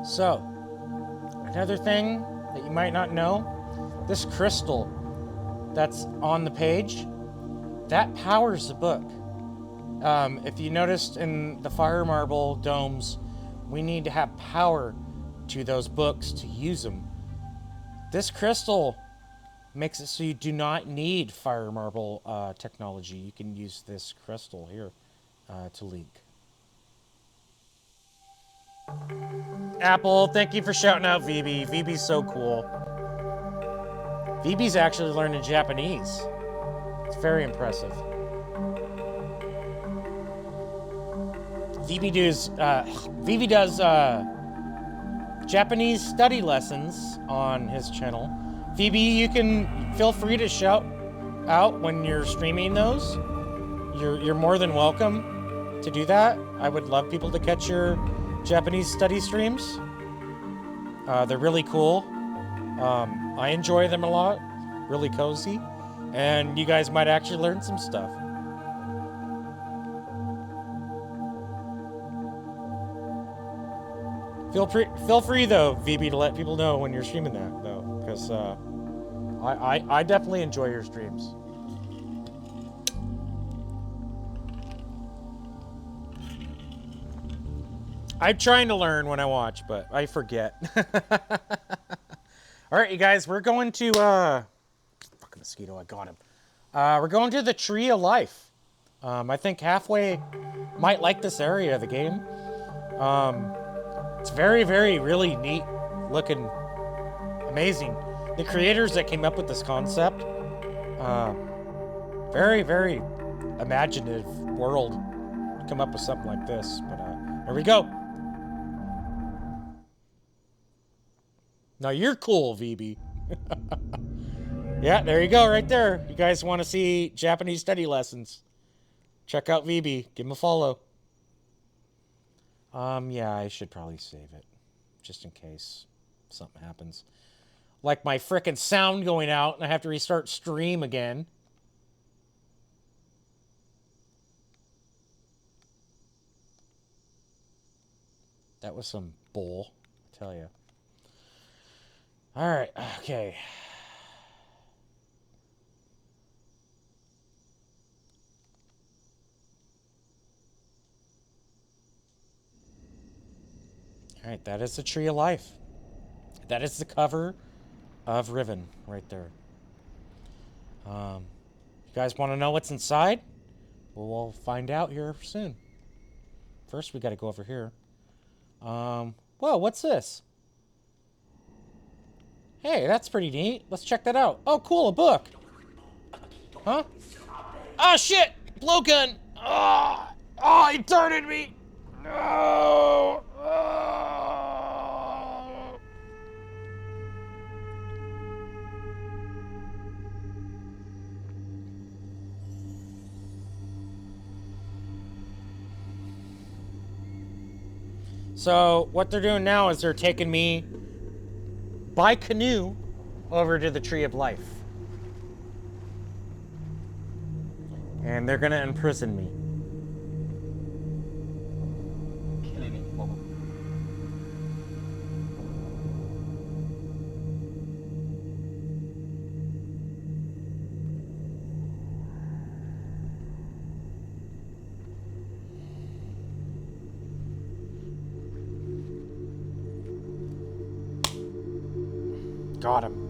So, another thing that you might not know, this crystal that's on the page, that powers the book. If you noticed in the fire marble domes, we need to have power to those books to use them. This crystal makes it so you do not need fire marble technology. You can use this crystal here to link. Apple, thank you for shouting out VB. VB's so cool. VB's actually learning Japanese. It's very impressive. VB does Japanese study lessons on his channel. VB, you can feel free to shout out when you're streaming those. You're more than welcome to do that. I would love people to catch your Japanese study streams. They're really cool. I enjoy them a lot. Really cozy. And you guys might actually learn some stuff. Feel free though, VB, to let people know when you're streaming that though, because I definitely enjoy your streams. I'm trying to learn when I watch, but I forget. All right, you guys, we're going to fucking mosquito, I got him. We're going to the Tree of Life. I think halfway might like this area of the game. It's very, very, really neat looking, amazing. The creators that came up with this concept, very, very imaginative world to come up with something like this. But here we go. Now you're cool, VB. Yeah, there you go, right there. You guys want to see Japanese study lessons? Check out VB. Give him a follow. Yeah, I should probably save it. Just in case something happens. Like my frickin' sound going out and I have to restart stream again. That was some bull, I tell you. Alright, okay. Alright, that is the Tree of Life. That is the cover of Riven right there. You guys want to know what's inside? Well, we'll find out here soon. First, we got to go over here. Whoa, what's this? Hey, that's pretty neat. Let's check that out. Oh, cool, a book. Huh? Oh, shit! Blowgun! Oh, he darted me! No! Oh. So, what they're doing now is they're taking me by canoe over to the Tree of Life. And they're gonna imprison me. Got him.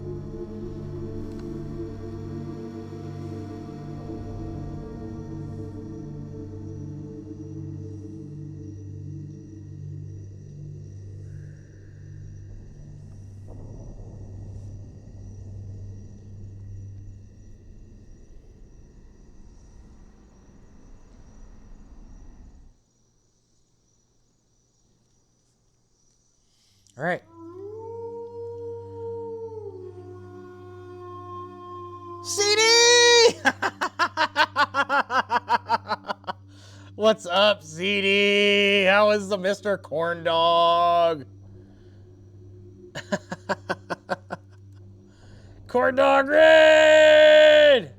All right. CD! What's up, CD? How is the Mr. Corn Dog? Corn Dog Raid!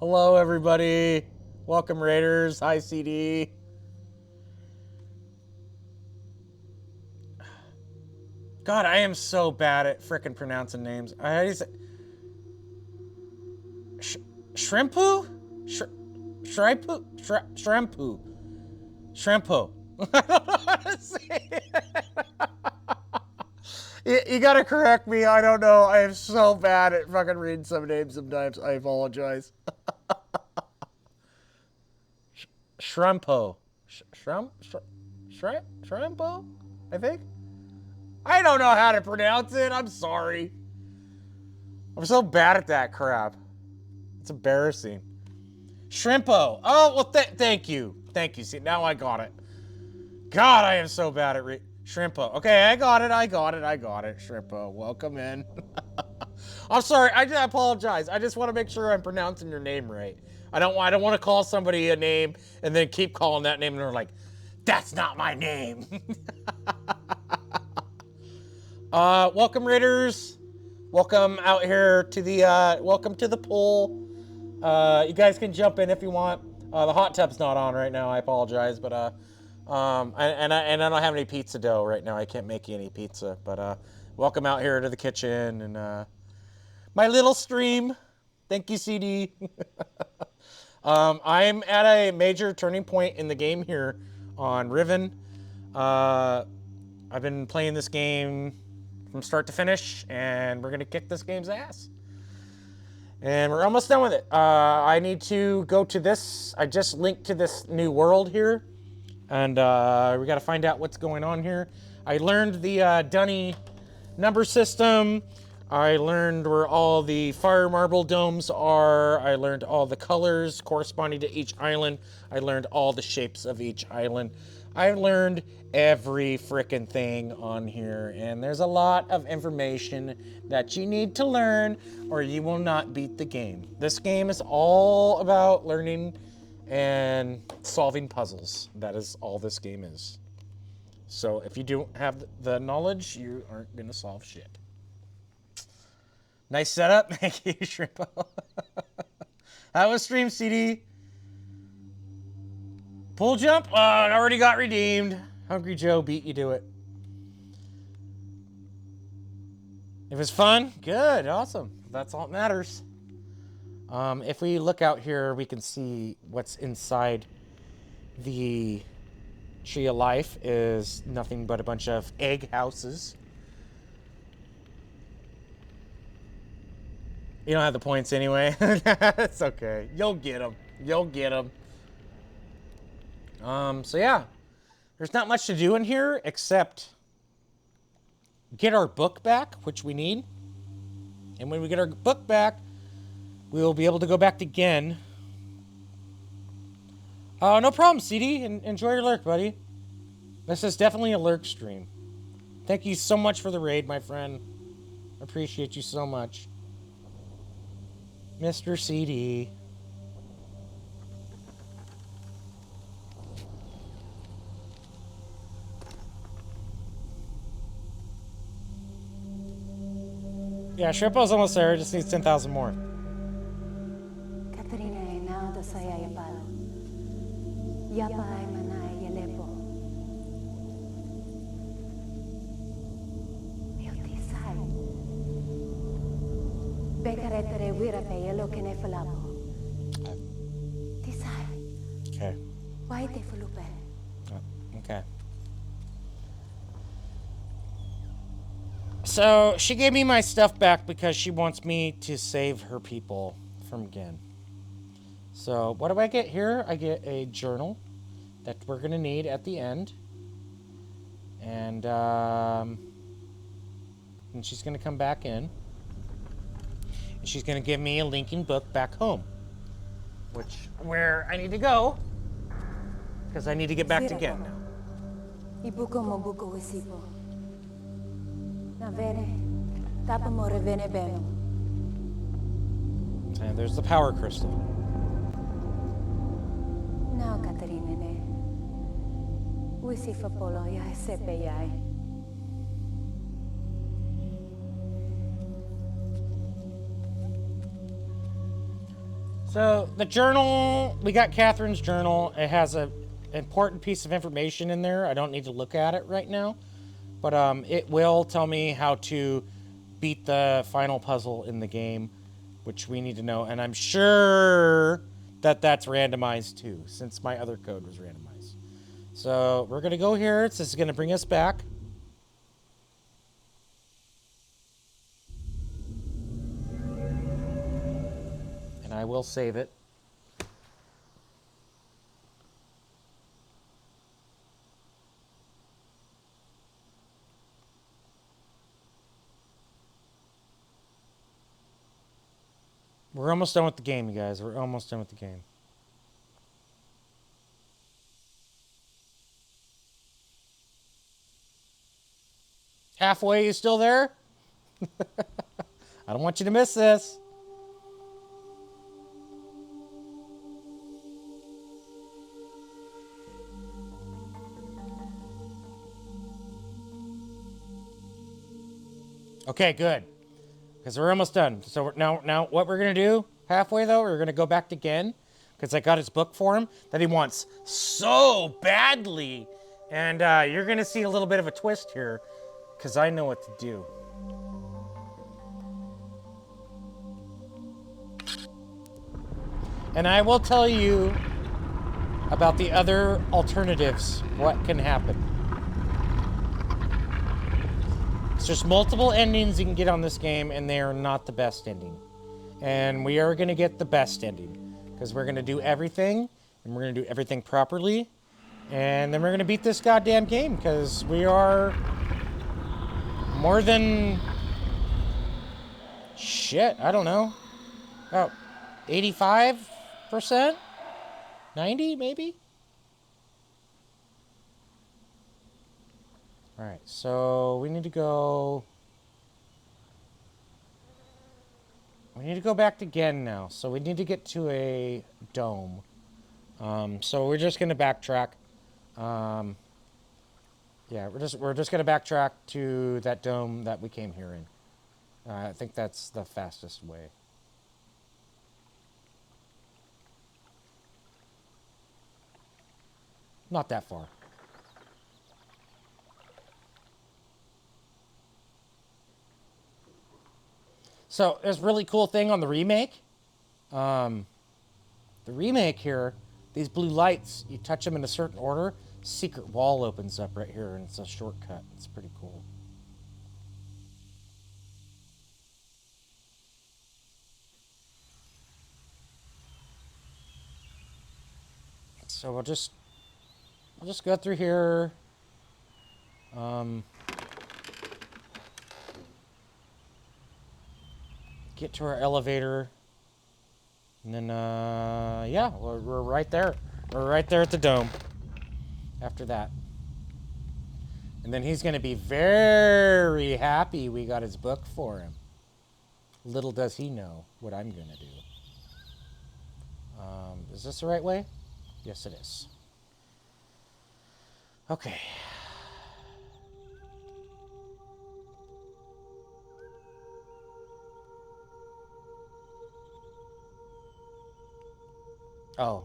Hello, everybody. Welcome, Raiders. Hi, CD. God, I am so bad at frickin' pronouncing names. How do you say? Shrimpu? Shrimpu? Shrimpu. Shrimpu. I don't know how to say it. You gotta correct me. I don't know. I am so bad at fucking reading some names sometimes. I apologize. Shrimpo. Shrimpo? I think? I don't know how to pronounce it. I'm sorry. I'm so bad at that crap. It's embarrassing. Shrimpo. Oh, well, thank you. Thank you. See, now I got it. God, I am so bad at Shrimpo. Okay, I got it. Shrimpo, welcome in. I'm sorry. I apologize. I just want to make sure I'm pronouncing your name right. I don't want to call somebody a name and then keep calling that name and they're like, that's not my name. Welcome, Raiders. Welcome out here to the welcome to the pool. You guys can jump in if you want. The hot tub's not on right now. I apologize, but I don't have any pizza dough right now. I can't make you any pizza. But welcome out here to the kitchen and my little stream. Thank you, CD. I'm at a major turning point in the game here on Riven. I've been playing this game from start to finish, and we're gonna kick this game's ass. And we're almost done with it. I need to go to this. I just linked to this new world here. And we got to find out what's going on here. I learned the Dunny number system. I learned where all the fire marble domes are. I learned all the colors corresponding to each island. I learned all the shapes of each island. I learned every frickin' thing on here. And there's a lot of information that you need to learn or you will not beat the game. This game is all about learning and solving puzzles. That is all this game is. So if you don't have the knowledge, you aren't going to solve shit. Nice setup. Thank you, Shrimpo. That was Stream CD. Pull jump. It already got redeemed. Hungry Joe beat you to it. It was fun. Good. Awesome. That's all that matters. If we look out here, we can see what's inside the Tree of Life is nothing but a bunch of egg houses. You don't have the points anyway. It's okay. You'll get them. You'll get them. So yeah, there's not much to do in here except get our book back, which we need. And when we get our book back, we will be able to go back to Gen. No problem, CD. Enjoy your lurk, buddy. This is definitely a lurk stream. Thank you so much for the raid, my friend. Appreciate you so much. Mr. CD. Yeah, Shrimpo's almost there. Just needs 10,000 more. Okay. Okay. So she gave me my stuff back because she wants me to save her people from Gen. So what do I get here? I get a journal that we're gonna need at the end, and she's gonna come back in, and she's gonna give me a linking book back home, where I need to go because I need to get back to Gen now. And there's the power crystal. Now, Katarina, we see for Polo, ya sepeyai. So the journal, we got Catherine's journal. It has a important piece of information in there. I don't need to look at it right now, but it will tell me how to beat the final puzzle in the game, which we need to know. And I'm sure that that's randomized too, since my other code was randomized. So we're gonna go here. This is gonna bring us back. And I will save it. We're almost done with the game, you guys. We're almost done with the game. Halfway, you still there? I don't want you to miss this. Okay, good. Because we're almost done. So now what we're going to do halfway, though, we're going to go back to Gen. Because I got his book for him that he wants so badly. And you're going to see a little bit of a twist here. Because I know what to do. And I will tell you about the other alternatives. What can happen. There's multiple endings you can get on this game, and they are not the best ending. And we are going to get the best ending. Because we're going to do everything, and we're going to do everything properly. And then we're going to beat this goddamn game, because we are more than... Shit, I don't know. About 85%? 90, maybe? Alright, so we need to go... We need to go back to Gen now. So we need to get to a dome. So we're just going to backtrack. Yeah, we're just going to backtrack to that dome that we came here in. I think that's the fastest way. Not that far. So there's a really cool thing on the remake. The remake here, these blue lights, you touch them in a certain order, secret wall opens up right here, and it's a shortcut. It's pretty cool. So we'll just go through here. Get to our elevator. And then, yeah, we're right there. We're right there at the dome. After that. And then he's going to be very happy we got his book for him. Little does he know what I'm going to do. Is this the right way? Yes, it is. Okay. Oh.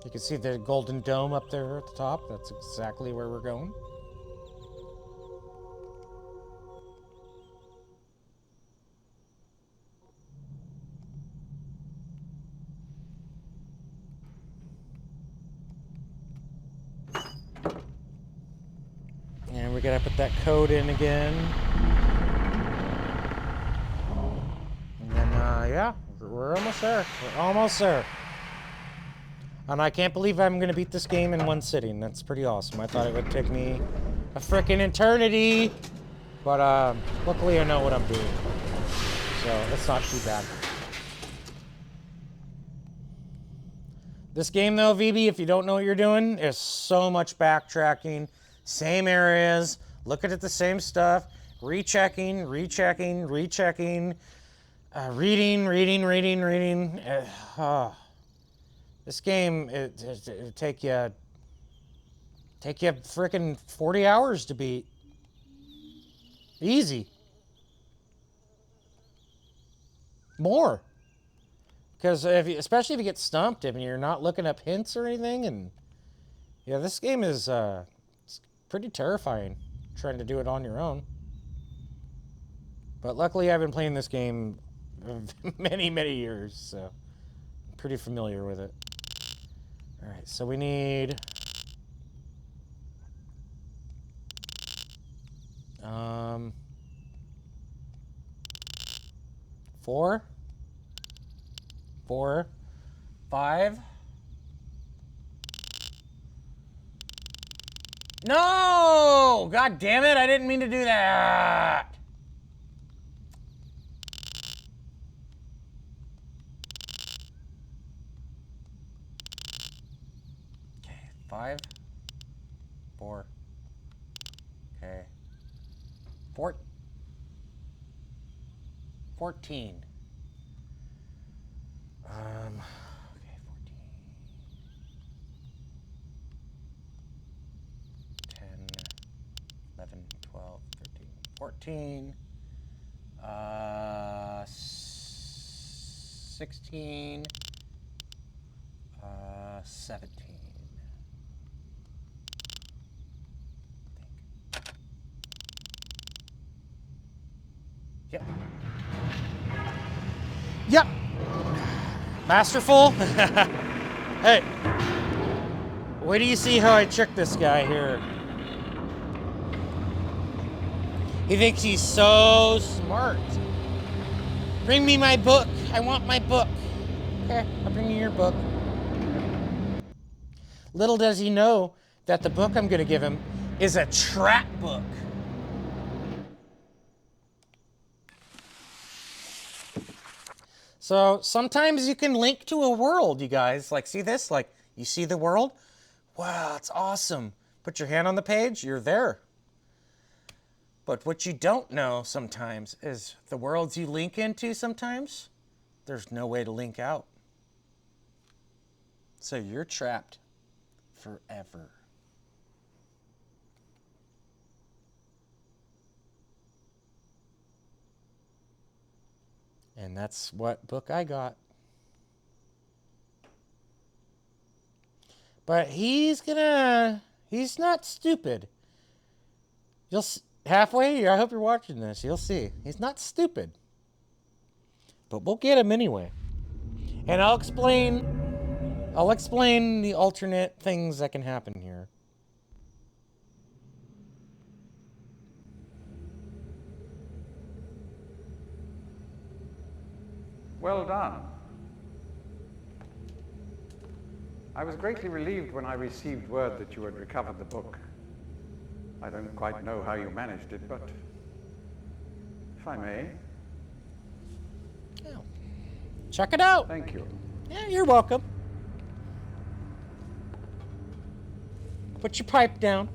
You can see the golden dome up there at the top. That's exactly where we're going. And we gotta put that code in again. And then, yeah, we're almost there. We're almost there. And I can't believe I'm gonna beat this game in one sitting. That's pretty awesome. I thought it would take me a frickin' eternity. But, luckily I know what I'm doing. So, it's not too bad. This game, though, VB, if you don't know what you're doing, is so much backtracking. Same areas, looking at the same stuff, rechecking. Reading. This game, it take you freaking 40 hours to beat. Easy. More. Because especially if you get stumped, I mean, you're not looking up hints or anything, and yeah, this game is it's pretty terrifying trying to do it on your own. But luckily, I've been playing this game many years, so I'm pretty familiar with it. All right, so we need 4, 5. No! God damn it, I didn't mean to do that. Okay, 5, 4. Okay. 14. Okay, 14. 10, 11, 12, 13, 14. 16. 17. Yep. Yep. Masterful. Hey. Wait till you see how I trick this guy here. He thinks he's so smart. Bring me my book. I want my book. Okay, I'll bring you your book. Little does he know that the book I'm going to give him is a trap book. So sometimes you can link to a world, you guys. Like, see this? Like, you see the world? Wow, it's awesome. Put your hand on the page, you're there. But what you don't know sometimes is the worlds you link into sometimes, there's no way to link out. So you're trapped forever. And that's what book I got. But he's not stupid. Halfway, I hope you're watching this, you'll see. He's not stupid. But we'll get him anyway. And I'll explain the alternate things that can happen here. Well done. I was greatly relieved when I received word that you had recovered the book. I don't quite know how you managed it, but if I may. Oh. Check it out. Thank you. Yeah, you're welcome. Put your pipe down.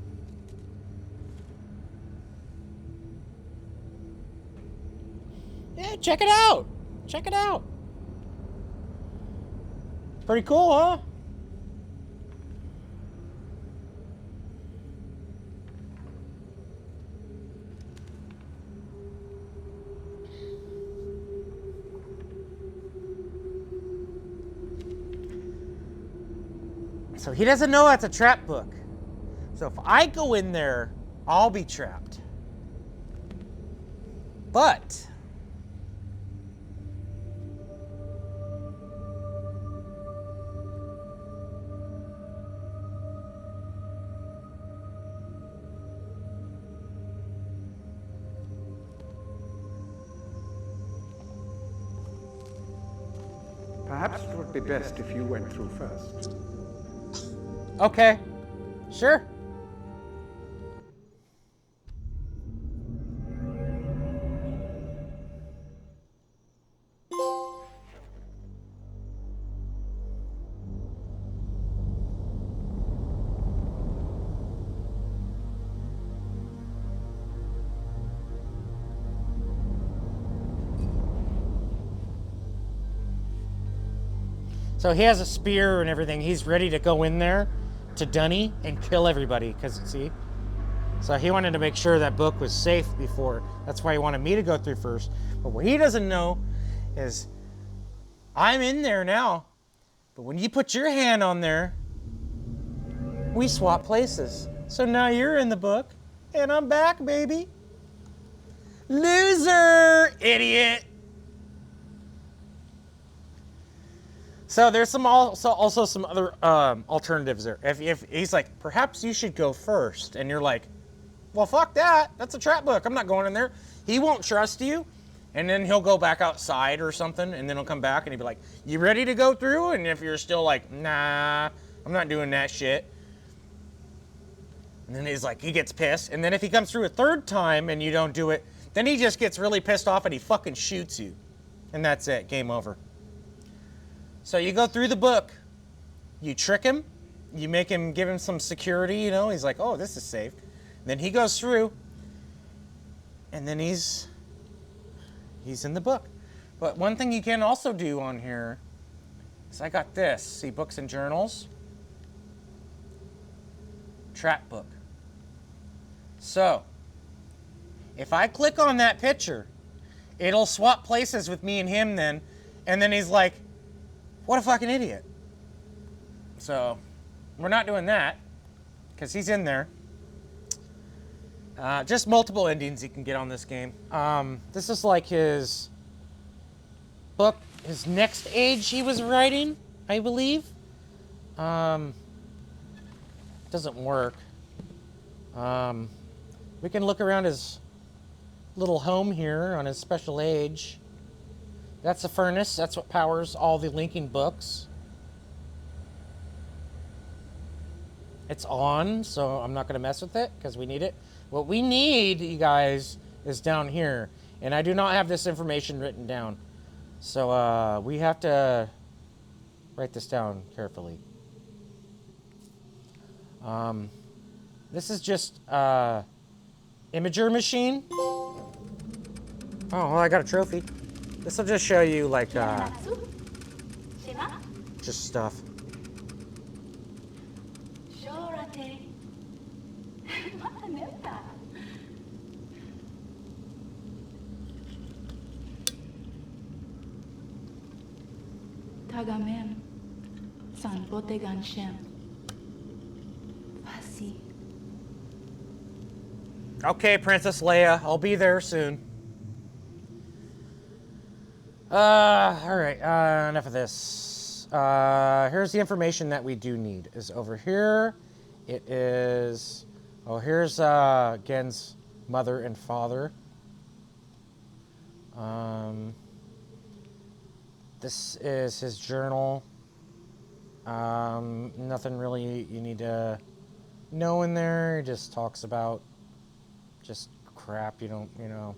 Yeah, check it out. Check it out. Pretty cool, huh? So he doesn't know that's a trap book. So if I go in there, I'll be trapped. But perhaps it would be best if you went through first. okay, sure. So he has a spear and everything. He's ready to go in there to Dunny and kill everybody. Because, see? So he wanted to make sure that book was safe before. That's why he wanted me to go through first. But what he doesn't know is I'm in there now. But when you put your hand on there, we swap places. So now you're in the book, and I'm back, baby. Loser, idiot. So there's some also some other alternatives there. If he's like, perhaps you should go first, and you're like, well, fuck that. That's a trap book. I'm not going in there. He won't trust you, and then he'll go back outside or something, and then he'll come back and he'll be like, you ready to go through? And if you're still like, nah, I'm not doing that shit. And then he's like, he gets pissed. And then if he comes through a third time and you don't do it, then he just gets really pissed off and he fucking shoots you. And that's it. Game over. So you go through the book. You trick him. You make him, give him some security, you know. He's like, oh, this is safe. And then he goes through. And then he's in the book. But one thing you can also do on here is I got this. See, books and journals. Trap book. So, if I click on that picture, it'll swap places with me and him then. And then he's like, what a fucking idiot. So, we're not doing that because he's in there. Just multiple endings you can get on this game. This is like his book, his next age he was writing, I believe. Doesn't work. We can look around his little home here on his special age. That's the furnace. That's what powers all the linking books. It's on, so I'm not going to mess with it because we need it. What we need, you guys, is down here. And I do not have this information written down. So we have to write this down carefully. This is just imager machine. Oh, well, I got a trophy. This will just show you like just stuff. Tagamem, San Botegan Shem. Fasi. Okay, Princess Leia, I'll be there soon. All right, enough of this. Here's the information that we do need. Is over here. It is. Oh, here's Gen's mother and father. This is his journal. Nothing really you need to know in there. It just talks about just crap you don't, you know.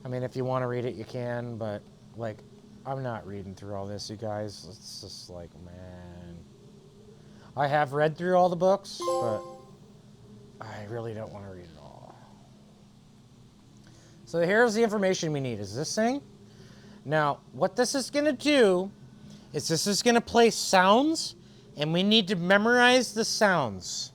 I mean, if you want to read it, you can, but, like, I'm not reading through all this, you guys. It's just like, man. I have read through all the books, but I really don't want to read it all. So here's the information we need. Is this thing? Now, what this is going to do is this is going to play sounds, and we need to memorize the sounds.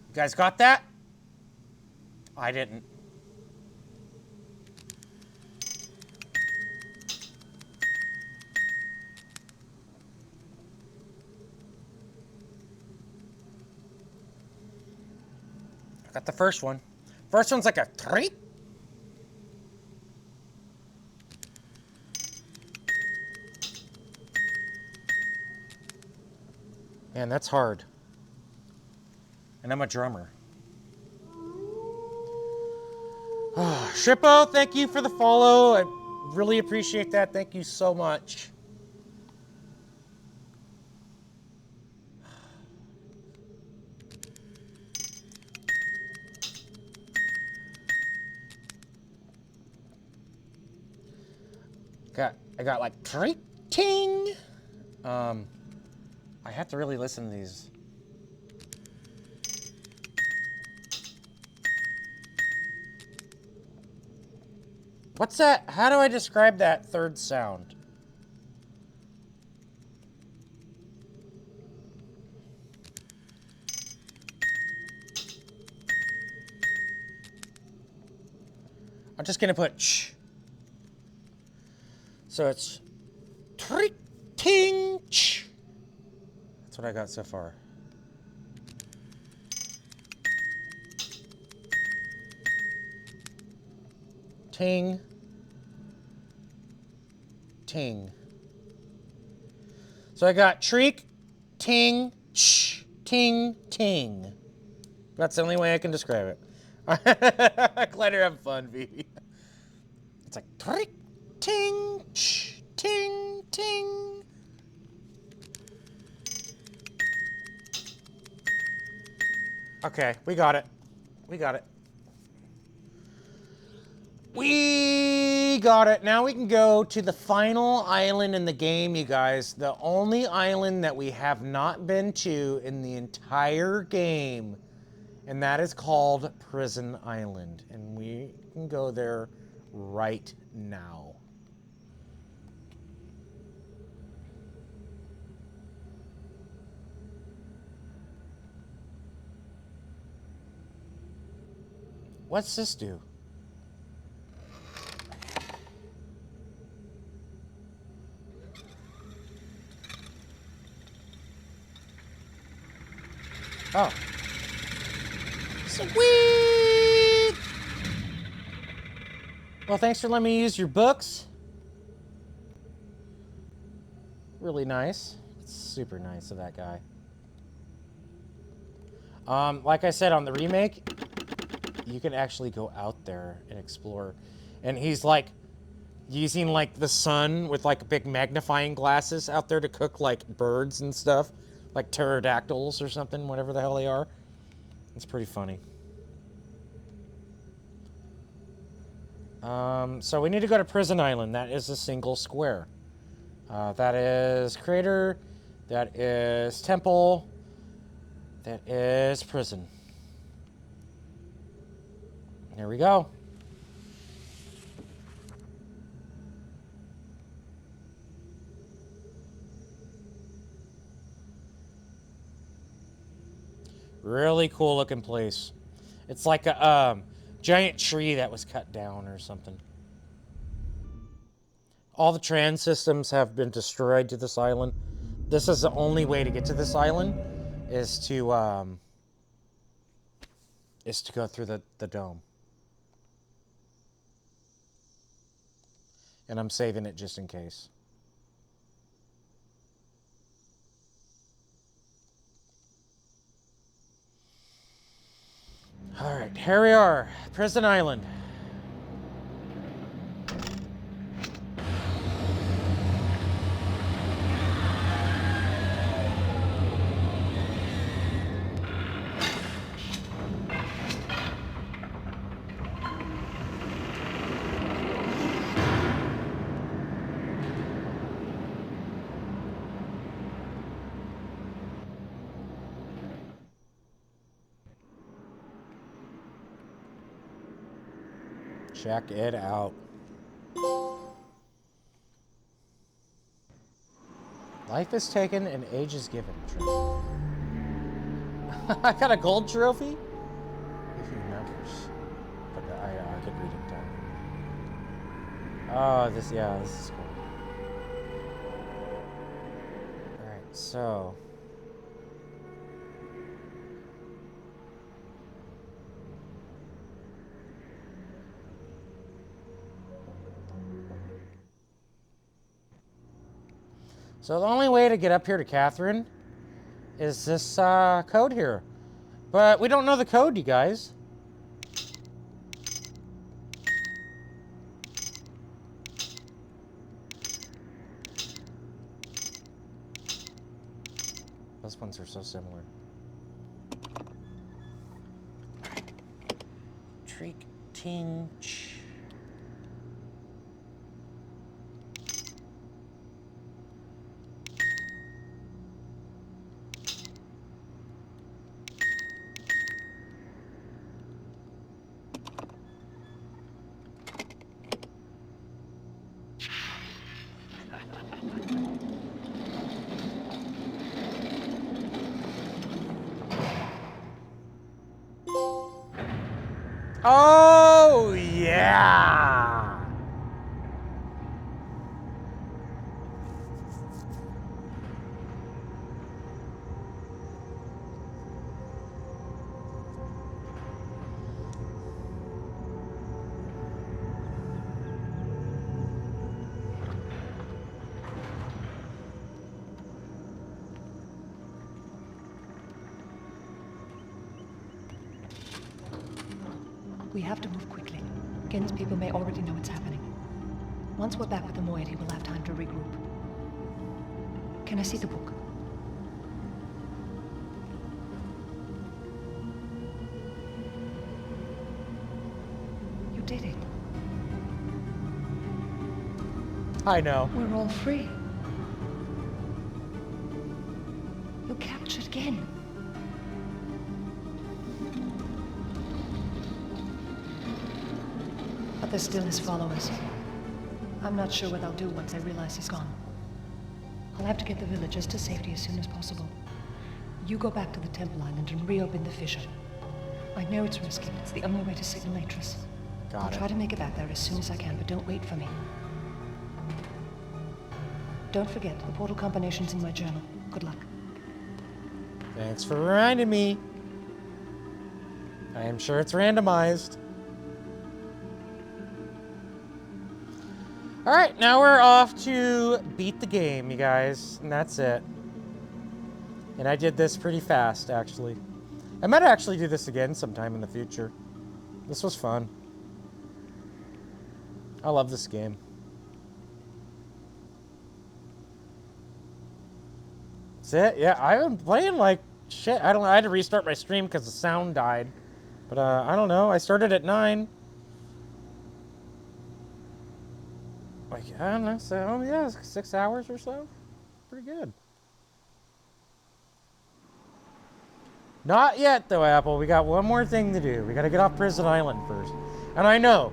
You guys got that? I didn't. I got the first one. First one's like a treat. Man, that's hard. And I'm a drummer. Shippo, thank you for the follow. I really appreciate that. Thank you so much. I got like ting. I have to really listen to these. What's that? How do I describe that third sound? I'm just gonna put ch. So it's ting ch. That's what I got so far. Ting. Ting. So I got treek, ting, ch, ting, ting. That's the only way I can describe it. Glad you're having fun, V. It's like treek, ting, ch, ting, ting. Okay, we got it. We got it. We got it. Now we can go to the final island in the game, you guys. The only island that we have not been to in the entire game. And that is called Prison Island. And we can go there right now. What's this do? Oh. Sweet! Well, thanks for letting me use your books. Really nice. It's super nice of that guy. Like I said, on the remake, you can actually go out there and explore. And he's like using like the sun with like big magnifying glasses out there to cook like birds and stuff. Like pterodactyls or something, whatever the hell they are. It's pretty funny. So we need to go to Prison Island. That is a single square. That is crater. That is temple. That is prison. Here we go. Really cool looking place. It's like a giant tree that was cut down or something. All the trans systems have been destroyed to this island. This is the only way to get to this island is to go through the dome. And I'm saving it just in case. All right, here we are, Prison Island. Check it out. Life is taken and age is given. I got a gold trophy? If he remembers. But I could read it down. Oh, this is cool. Alright, so. So the only way to get up here to Catherine is this code here. But we don't know the code, you guys. Those ones are so similar. Treek, ting, ch. Oh, yeah. We have to move quickly. Gen's people may already know what's happening. Once we're back with the moiety, we'll have time to regroup. Can I see the book? You did it. I know. We're all free. You captured Gen. But there's still his followers. I'm not sure what I'll do once I realize he's gone. I'll have to get the villagers to safety as soon as possible. You go back to the Temple Island and reopen the fissure. I know it's risky, but it's the only way to signal Atris. I'll try to make it back there as soon as I can, but don't wait for me. Don't forget, the portal combination's in my journal. Good luck. Thanks for reminding me. I am sure it's randomized. All right, now we're off to beat the game, you guys, and that's it. And I did this pretty fast, actually. I might actually do this again sometime in the future. This was fun. I love this game. That's it. Yeah, I've been playing like shit. I had to restart my stream because the sound died. But I don't know. I started at 9. Like, I don't know. So yeah, 6 hours or so. Pretty good. Not yet, though, Apple. We got one more thing to do. We got to get off Prison Island first. And I know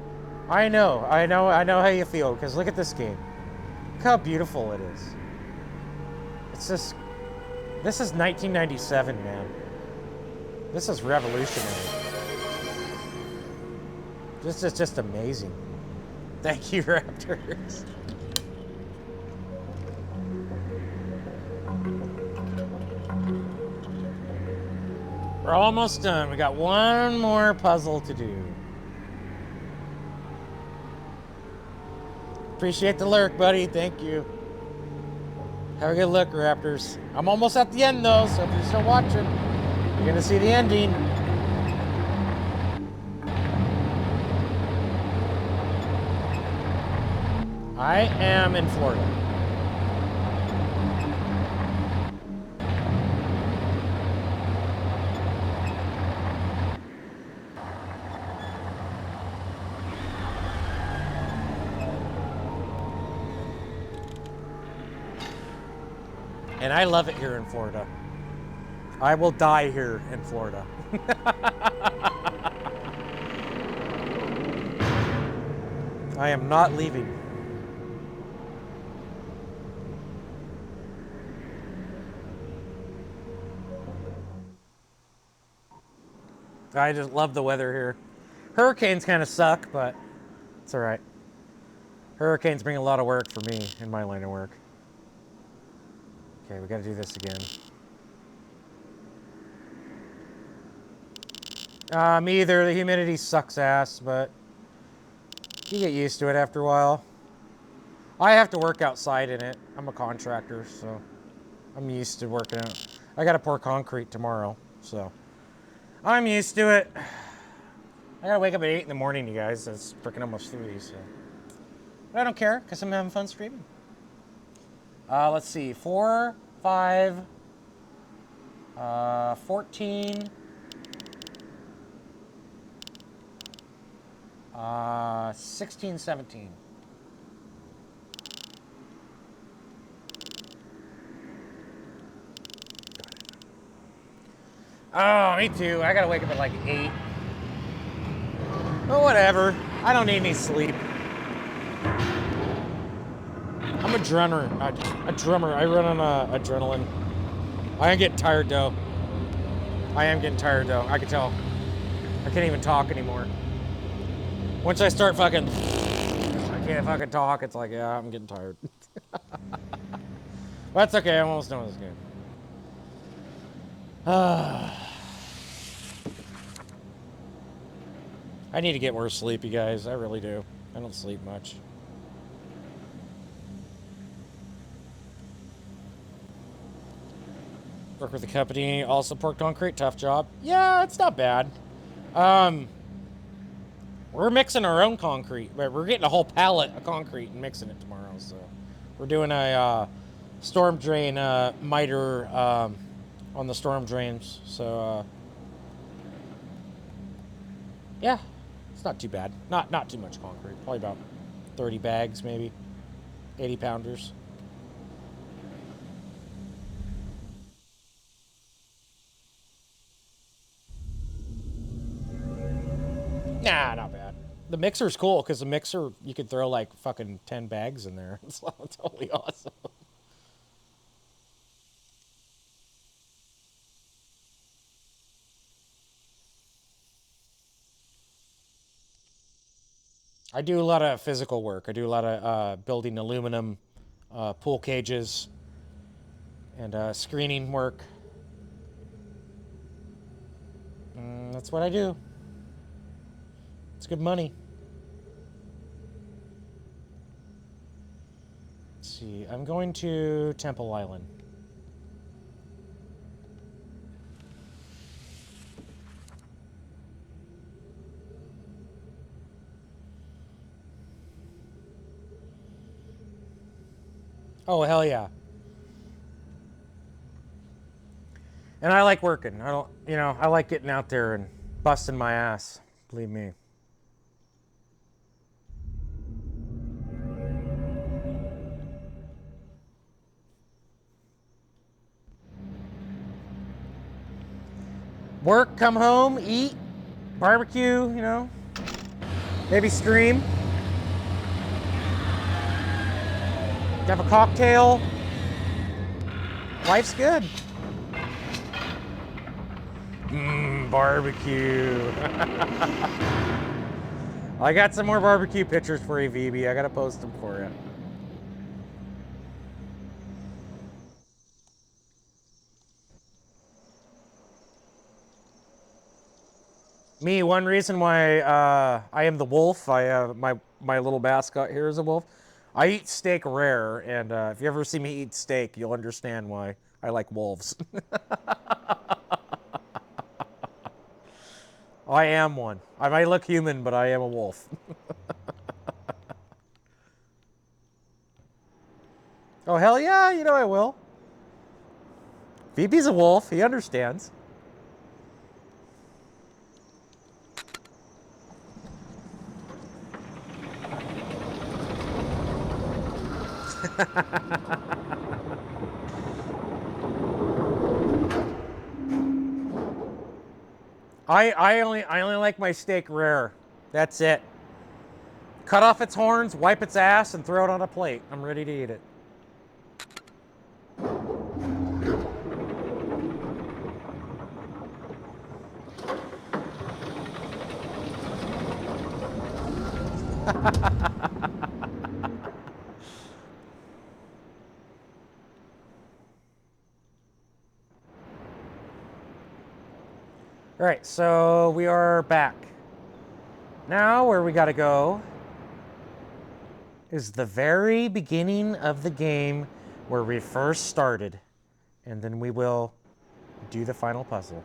how you feel. Because look at this game. Look how beautiful it is. It's just. This is 1997, man. This is revolutionary. This is just amazing. Thank you, Raptors. We're almost done. We got one more puzzle to do. Appreciate the lurk, buddy. Thank you. Have a good look, Raptors. I'm almost at the end, though, so if you're still watching, you're going to see the ending. I am in Florida. And I love it here in Florida. I will die here in Florida. I am not leaving. I just love the weather here. Hurricanes kind of suck, but it's all right. Hurricanes bring a lot of work for me in my line of work. Okay, we got to do this again. Me either. The humidity sucks ass, but you get used to it after a while. I have to work outside in it. I'm a contractor, so I'm used to working out. I got to pour concrete tomorrow, so I'm used to it. I got to wake up at 8 in the morning, you guys. It's freaking almost 3, so. But I don't care, because I'm having fun streaming. Let's see. 4, 5, 14, 16, 17. Oh, me too. I gotta wake up at like 8. But whatever. I don't need any sleep. I'm a drummer. A drummer. I run on adrenaline. I am getting tired though. I can tell. I can't even talk anymore. Once I start fucking, I can't fucking talk. It's like, yeah, I'm getting tired. That's okay. I'm almost done with this game. I need to get more sleep, you guys. I really do. I don't sleep much. Work with the company, also pour concrete, tough job. Yeah, it's not bad. We're mixing our own concrete. We're getting a whole pallet of concrete and mixing it tomorrow. So we're doing a storm drain miter on the storm drains. So yeah, it's not too bad. Not too much concrete. Probably about 30 bags, maybe 80 pounders. Nah, not bad. The mixer's cool because the mixer, you could throw like fucking 10 bags in there. It's totally awesome. I do a lot of physical work. I do a lot of building aluminum pool cages and screening work. That's what I do. It's good money. Let's see. I'm going to Temple Island. Oh, hell yeah. And I like working. I like getting out there and busting my ass. Believe me. Work, come home, eat, barbecue, maybe stream. Have a cocktail. Life's good. Barbecue. I got some more barbecue pictures for you, VB. I gotta post them for you. Me, one reason why I am the wolf, my little mascot here is a wolf. I eat steak rare, and if you ever see me eat steak, you'll understand why I like wolves. I am one. I might look human, but I am a wolf. Oh, hell yeah, I will. VB's a wolf. He understands. I only like my steak rare. That's it. Cut off its horns, wipe its ass, and throw it on a plate. I'm ready to eat it. All right, so we are back. Now where we gotta go is the very beginning of the game where we first started, and then we will do the final puzzle.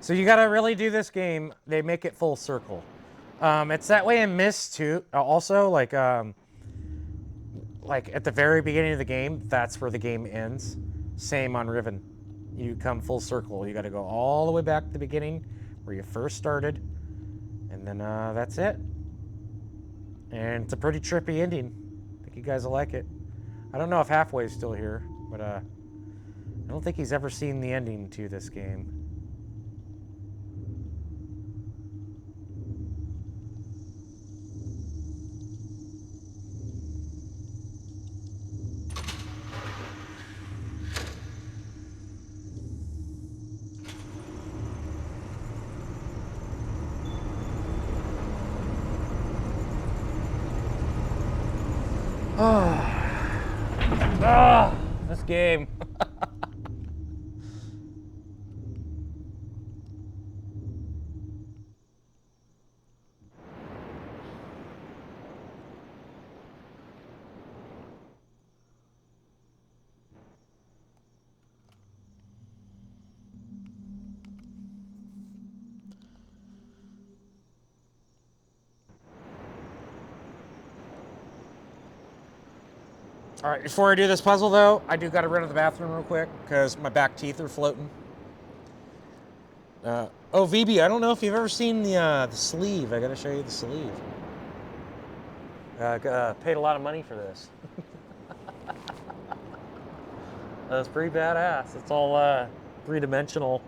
So you gotta really do this game. They make it full circle. It's that way in Myst too. Also, like at the very beginning of the game, that's where the game ends. Same on Riven. You come full circle. You got to go all the way back to the beginning where you first started, and then that's it. And it's a pretty trippy ending. I think you guys will like it. I don't know if Halfway is still here, but I don't think he's ever seen the ending to this game. Ah, this game. All right, before I do this puzzle, though, I do got to run to the bathroom real quick because my back teeth are floating. Oh, VB, I don't know if you've ever seen the sleeve. I got to show you the sleeve. Paid a lot of money for this. That's pretty badass. It's all three-dimensional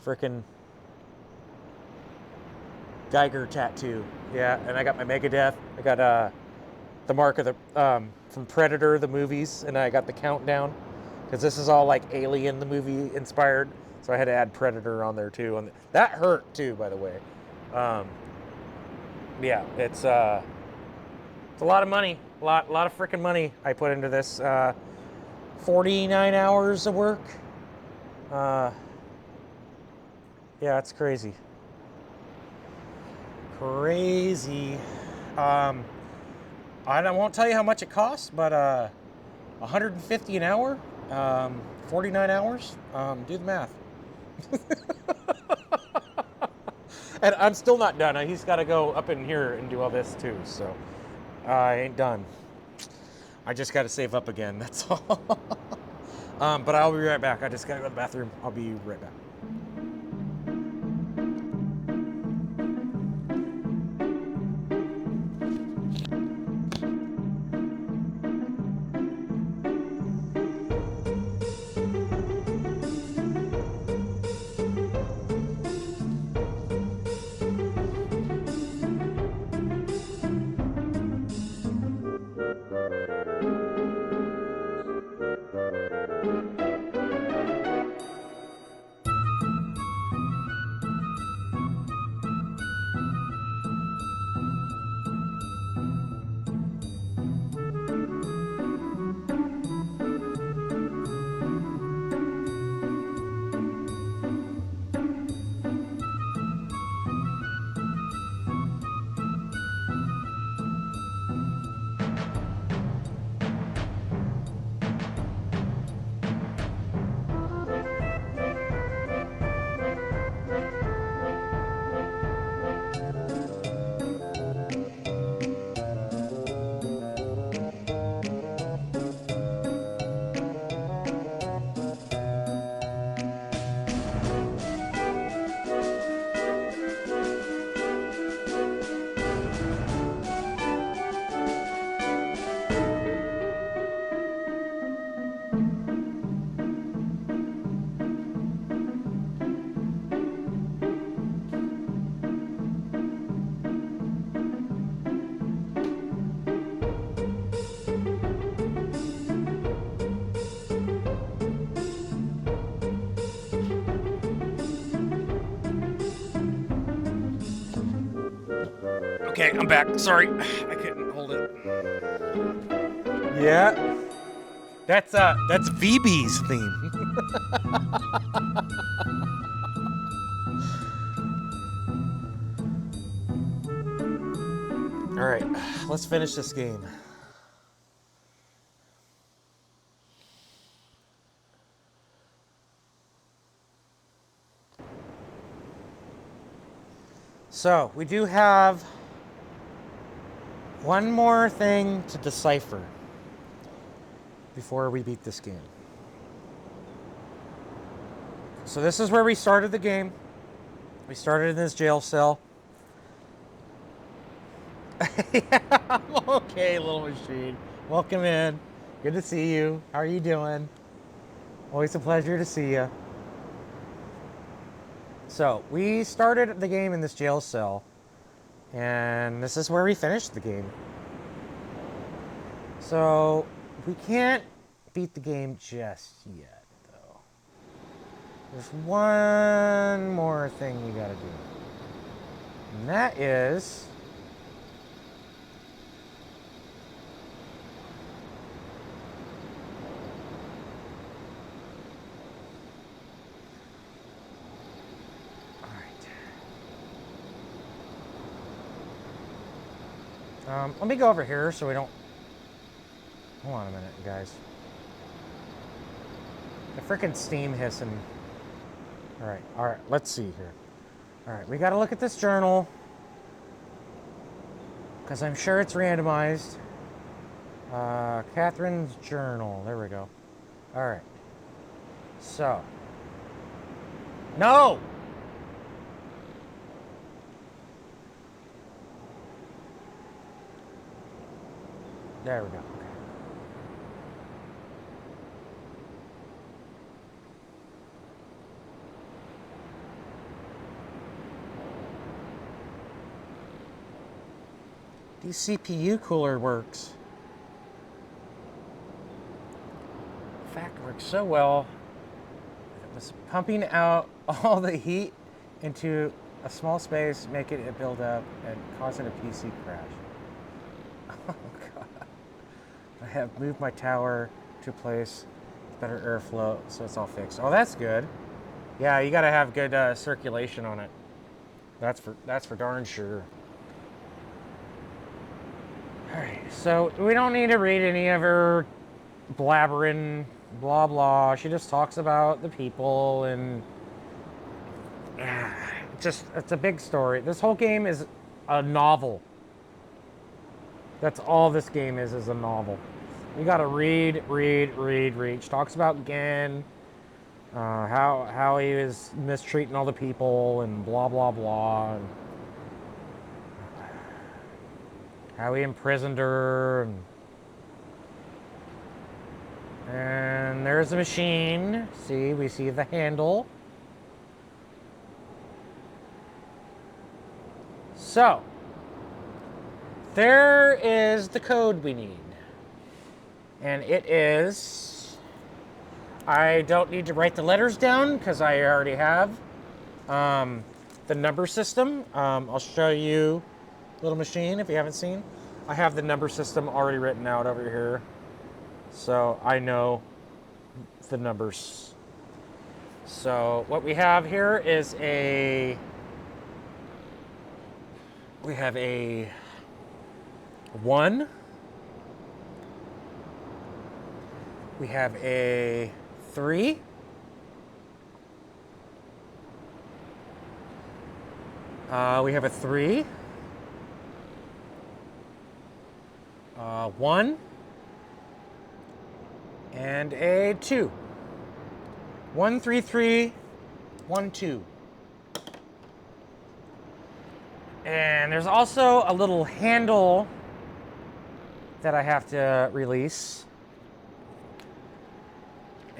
freaking Geiger tattoo. Yeah, and I got my Megadeth. I got the mark of the from Predator, the movies, and I got the countdown because this is all like Alien, the movie inspired. So I had to add Predator on there too. And that hurt too, by the way. Yeah, it's a lot of money, a lot of freaking money I put into this. 49 hours of work. Yeah, it's crazy. Crazy. I won't tell you how much it costs, but $150 an hour, 49 hours. Do the math. And I'm still not done. He's got to go up in here and do all this too. So I ain't done. I just got to save up again. That's all. But I'll be right back. I just got to go to the bathroom. I'll be right back. Okay, I'm back. Sorry, I couldn't hold it. Yeah, that's VB's theme. All right, let's finish this game. So we do have one more thing to decipher before we beat this game. So this is where we started the game. We started in this jail cell. Yeah, I'm okay, little machine. Welcome in. Good to see you. How are you doing? Always a pleasure to see you. So we started the game in this jail cell, and this is where we finished the game. So we can't beat the game just yet, though. There's one more thing we gotta do, and that is Let me go over here so we don't... Hold on a minute, you guys. The frickin' steam hissing. Alright, let's see here. Alright, we gotta look at this journal. Because I'm sure it's randomized. Catherine's journal. There we go. Alright. So. No! There we go. Okay. The CPU cooler works. In fact, it works so well. It was pumping out all the heat into a small space, making it build up and causing a PC crash. Oh god. I have moved my tower to a place with better airflow, so it's all fixed. Oh, that's good. Yeah, you gotta have good circulation on it. That's for darn sure. Alright, so we don't need to read any of her blabbering, blah blah. She just talks about the people and it's a big story. This whole game is a novel. That's all this game is a novel. You gotta read. She talks about Gen, how he was mistreating all the people and blah blah blah. And how he imprisoned her, and there's a machine. See, we see the handle. So, there is the code we need. And it is... I don't need to write the letters down because I already have the number system. I'll show you little machine if you haven't seen. I have the number system already written out over here, so I know the numbers. So what we have here is we have a 1, we have a 3, we have a 3, 1, and a 2. 1, 3, 3, 1, 2. And there's also a little handle that I have to release.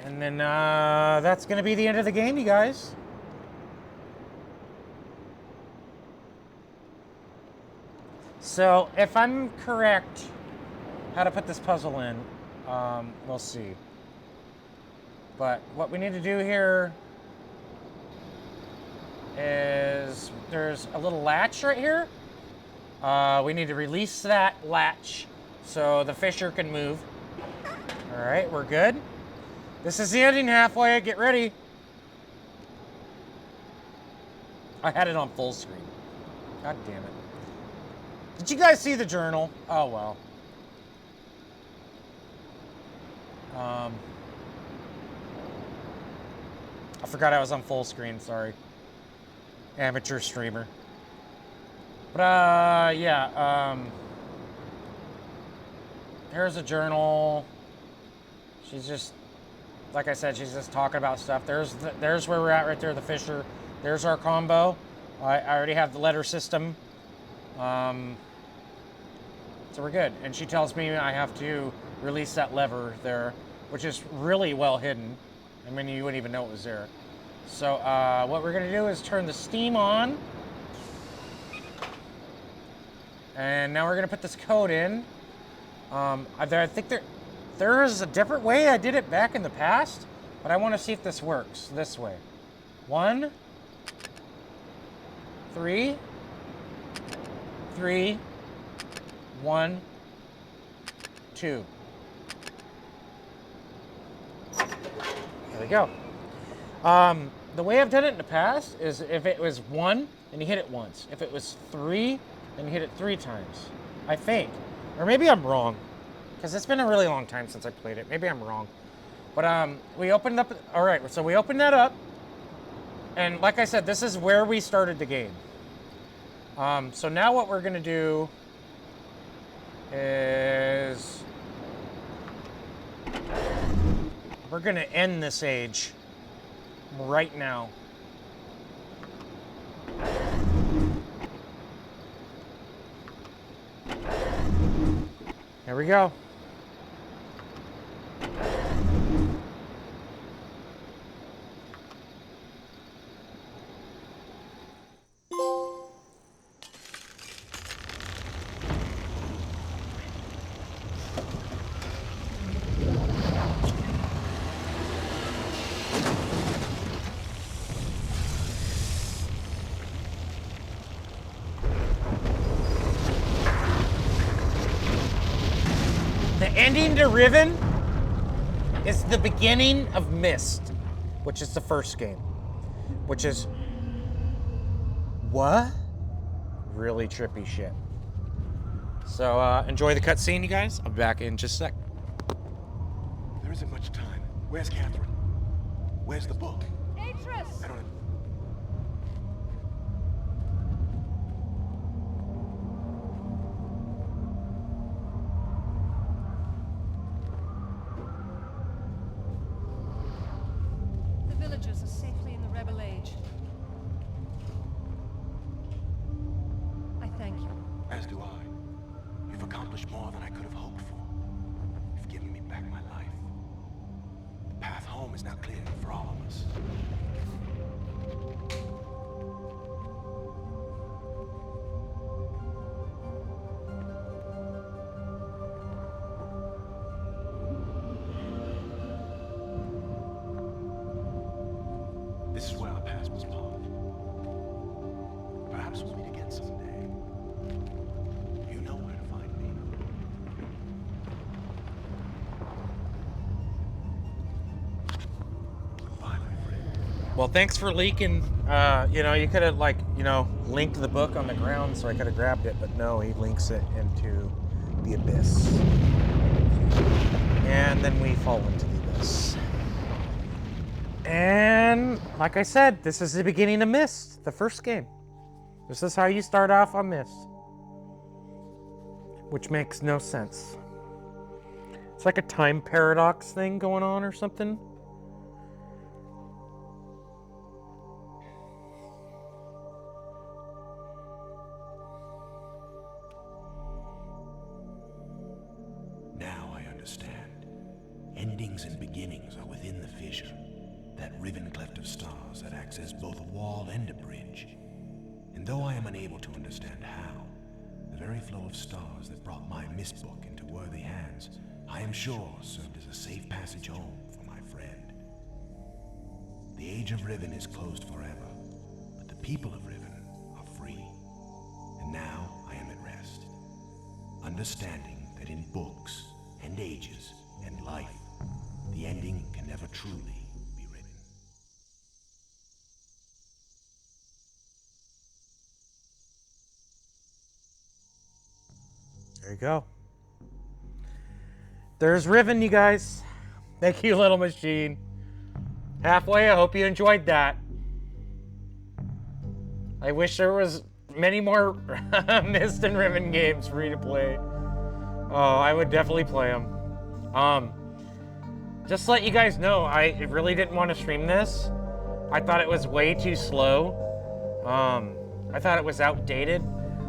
And then that's going to be the end of the game, you guys. So if I'm correct how to put this puzzle in, we'll see. But what we need to do here is there's a little latch right here. We need to release that latch so the fissure can move. All right, we're good. This is the ending halfway. Get ready. I had it on full screen. God damn it. Did you guys see the journal? Oh, well. I forgot I was on full screen, sorry. Amateur streamer. But, yeah, here's a journal. She's just, like I said, she's just talking about stuff. There's where we're at right there, the fissure. There's our combo. I already have the letter system. So we're good. And she tells me I have to release that lever there, which is really well hidden. I mean, you wouldn't even know it was there. So what we're gonna do is turn the steam on. And now we're gonna put this code in. I think there is a different way I did it back in the past, but I wanna see if this works this way. 1, 3, 3, 1, 2. There we go. The way I've done it in the past is if it was 1, then you hit it once. If it was 3, then you hit it 3 times. I think. Or maybe I'm wrong. Because it's been a really long time since I played it. Maybe I'm wrong. But we opened up... Alright, so we opened that up. And like I said, this is where we started the game. So now what we're going to do is... we're going to end this age right now. Here we go. The ending to Riven is the beginning of Mist, which is the first game, which is what? Really trippy shit. So enjoy the cutscene, you guys. I'll be back in just a sec. There isn't much time. Where's Catherine? Where's the book? Atris! I don't... The villagers are safely in the Rebel Age. I thank you. As do I. You've accomplished more than I could have hoped for. You've given me back my life. The path home is now clear for all of us. This is where our paths must part. Perhaps we'll meet again someday. You know where to find me. Goodbye, my friend. Well, thanks for leaking. You know, you could have, like, you know, linked the book on the ground so I could have grabbed it, but no, he links it into the abyss. And then we fall into the abyss. And like I said, this is the beginning of Mist, the first game. This is how you start off on Mist. Which makes no sense. It's like a time paradox thing going on or something. Now I understand. Endings and beginnings are within the fissure. That riven cleft of stars that acts as both a wall and a bridge. And though I am unable to understand how, the very flow of stars that brought my mist book into worthy hands, I am sure served as a safe passage home for my friend. The age of Riven is closed forever, but the people of Riven are free. And now I am at rest, understanding that in books and ages and life, the ending can never truly be written. There you go. There's Riven, you guys. Thank you, Little Machine. Halfway, I hope you enjoyed that. I wish there was many more Mist and Riven games for you to play. Oh, I would definitely play them. Just to let you guys know, I really didn't want to stream this. I thought it was way too slow. I thought it was outdated.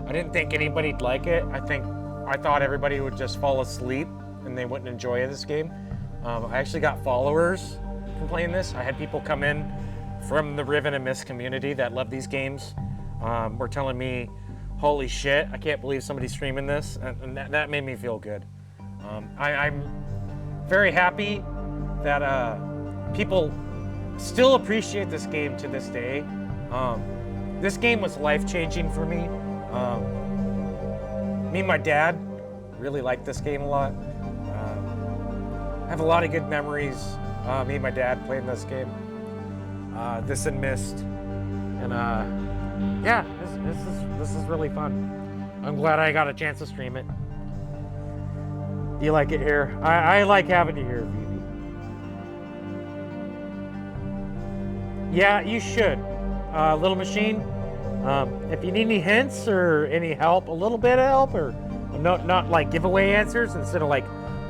I didn't think anybody'd like it. I thought everybody would just fall asleep and they wouldn't enjoy this game. I actually got followers from playing this. I had people come in from the Riven and Mist community that love these games. Were telling me, holy shit, I can't believe somebody's streaming this. And that made me feel good. I'm very happy that people still appreciate this game to this day. This game was life-changing for me. Me and my dad really liked this game a lot. I have a lot of good memories. Me and my dad playing this game. This and Mist. And yeah, this is really fun. I'm glad I got a chance to stream it. You like it here? I like having you here, Phoebe. Yeah, you should. Little Machine, if you need any hints or any help, a little bit of help, or not like giveaway answers instead of like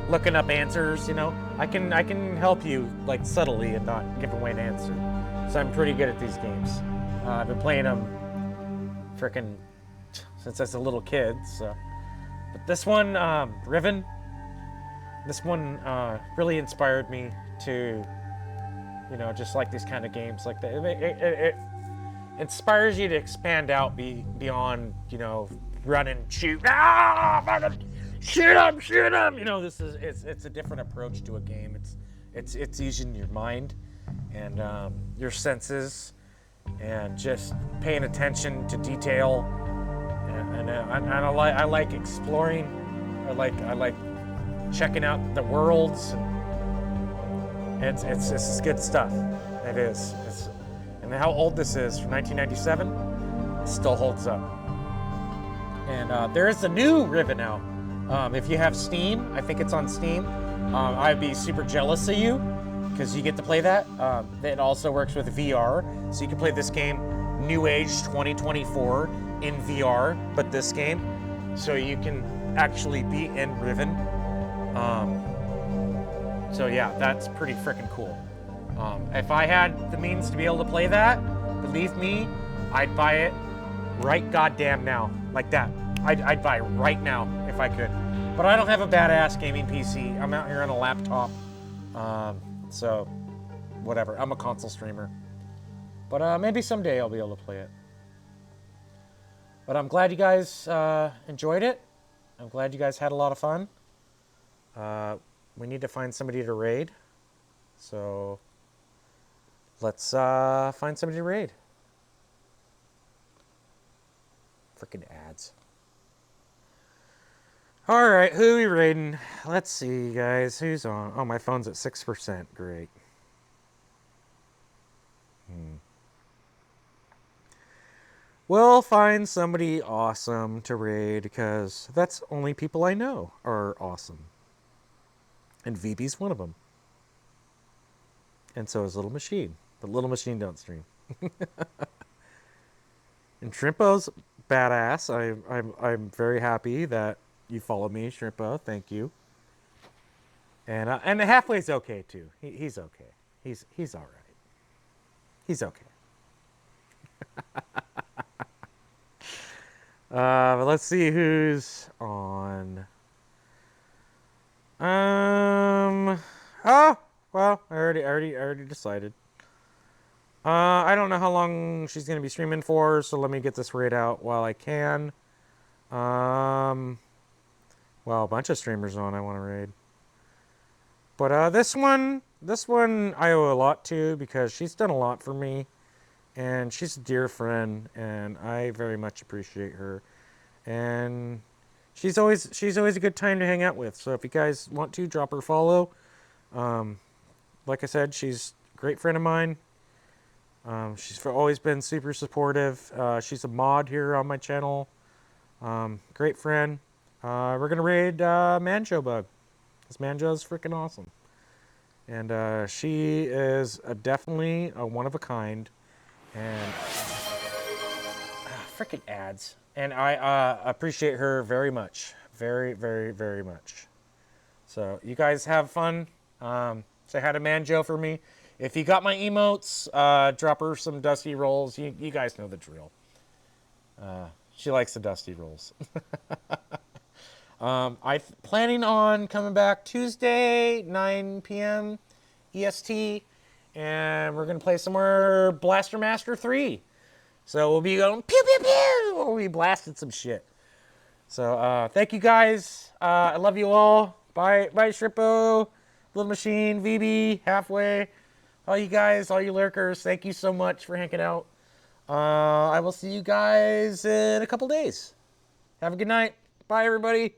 looking up answers, you know, I can help you like subtly and not give away an answer. So I'm pretty good at these games. I've been playing them frickin' since I was a little kid. So, but this one, Riven, this one really inspired me to, you know, just like these kind of games like that. It inspires you to expand out beyond, you know, run and shoot. Shoot him! You know, it's a different approach to a game. It's using your mind and your senses and just paying attention to detail. And I like exploring. I like checking out the worlds. And it's good stuff. It is. And how old this is, from 1997, it still holds up. And there is a new Riven out. If you have Steam, I think it's on Steam. I'd be super jealous of you because you get to play that. It also works with VR, so you can play this game, New Age 2024, in VR, but this game, so you can actually be in Riven. So yeah, that's pretty freaking cool. If I had the means to be able to play that, believe me, I'd buy it right goddamn now, like that. I'd buy right now if I could. But I don't have a badass gaming PC. I'm out here on a laptop. So, whatever. I'm a console streamer. But maybe someday I'll be able to play it. But I'm glad you guys enjoyed it. I'm glad you guys had a lot of fun. We need to find somebody to raid. So, let's find somebody to raid. Freaking ads. Alright, who are we raiding? Let's see, guys. Who's on? Oh, my phone's at 6%. Great. We'll find somebody awesome to raid, because that's only people I know are awesome. And VB's one of them. And so is Little Machine. But Little Machine don't stream. And Shrimpo's badass. I'm very happy that you follow me, Shrimpo. Thank you. And Halfway's okay too. He's okay. He's all right. He's okay. But let's see who's on. Oh, well, I already decided. I don't know how long she's gonna be streaming for, so let me get this raid out while I can. Well, a bunch of streamers on I want to raid. But this one I owe a lot to, because she's done a lot for me, and she's a dear friend, and I very much appreciate her. And she's always a good time to hang out with. So if you guys want to, drop her a follow. Like I said, she's a great friend of mine. She's always been super supportive. She's a mod here on my channel. Great friend. We're gonna raid Manjo Bug. This Manjo's freaking awesome. And she is definitely a one of a kind. And freaking ads. And I appreciate her very much. Very, very, very much. So you guys have fun. Say hi to Manjo for me. If you got my emotes, drop her some dusty rolls. You guys know the drill. She likes the dusty rolls. I'm planning on coming back Tuesday, 9 p.m. EST, and we're going to play some more Blaster Master 3. So we'll be going pew, pew, pew. We'll be blasting some shit. So thank you guys. I love you all. Bye, Shrippo, Little Machine, VB, Halfway. All you guys, all you lurkers, thank you so much for hanging out. I will see you guys in a couple days. Have a good night. Bye, everybody.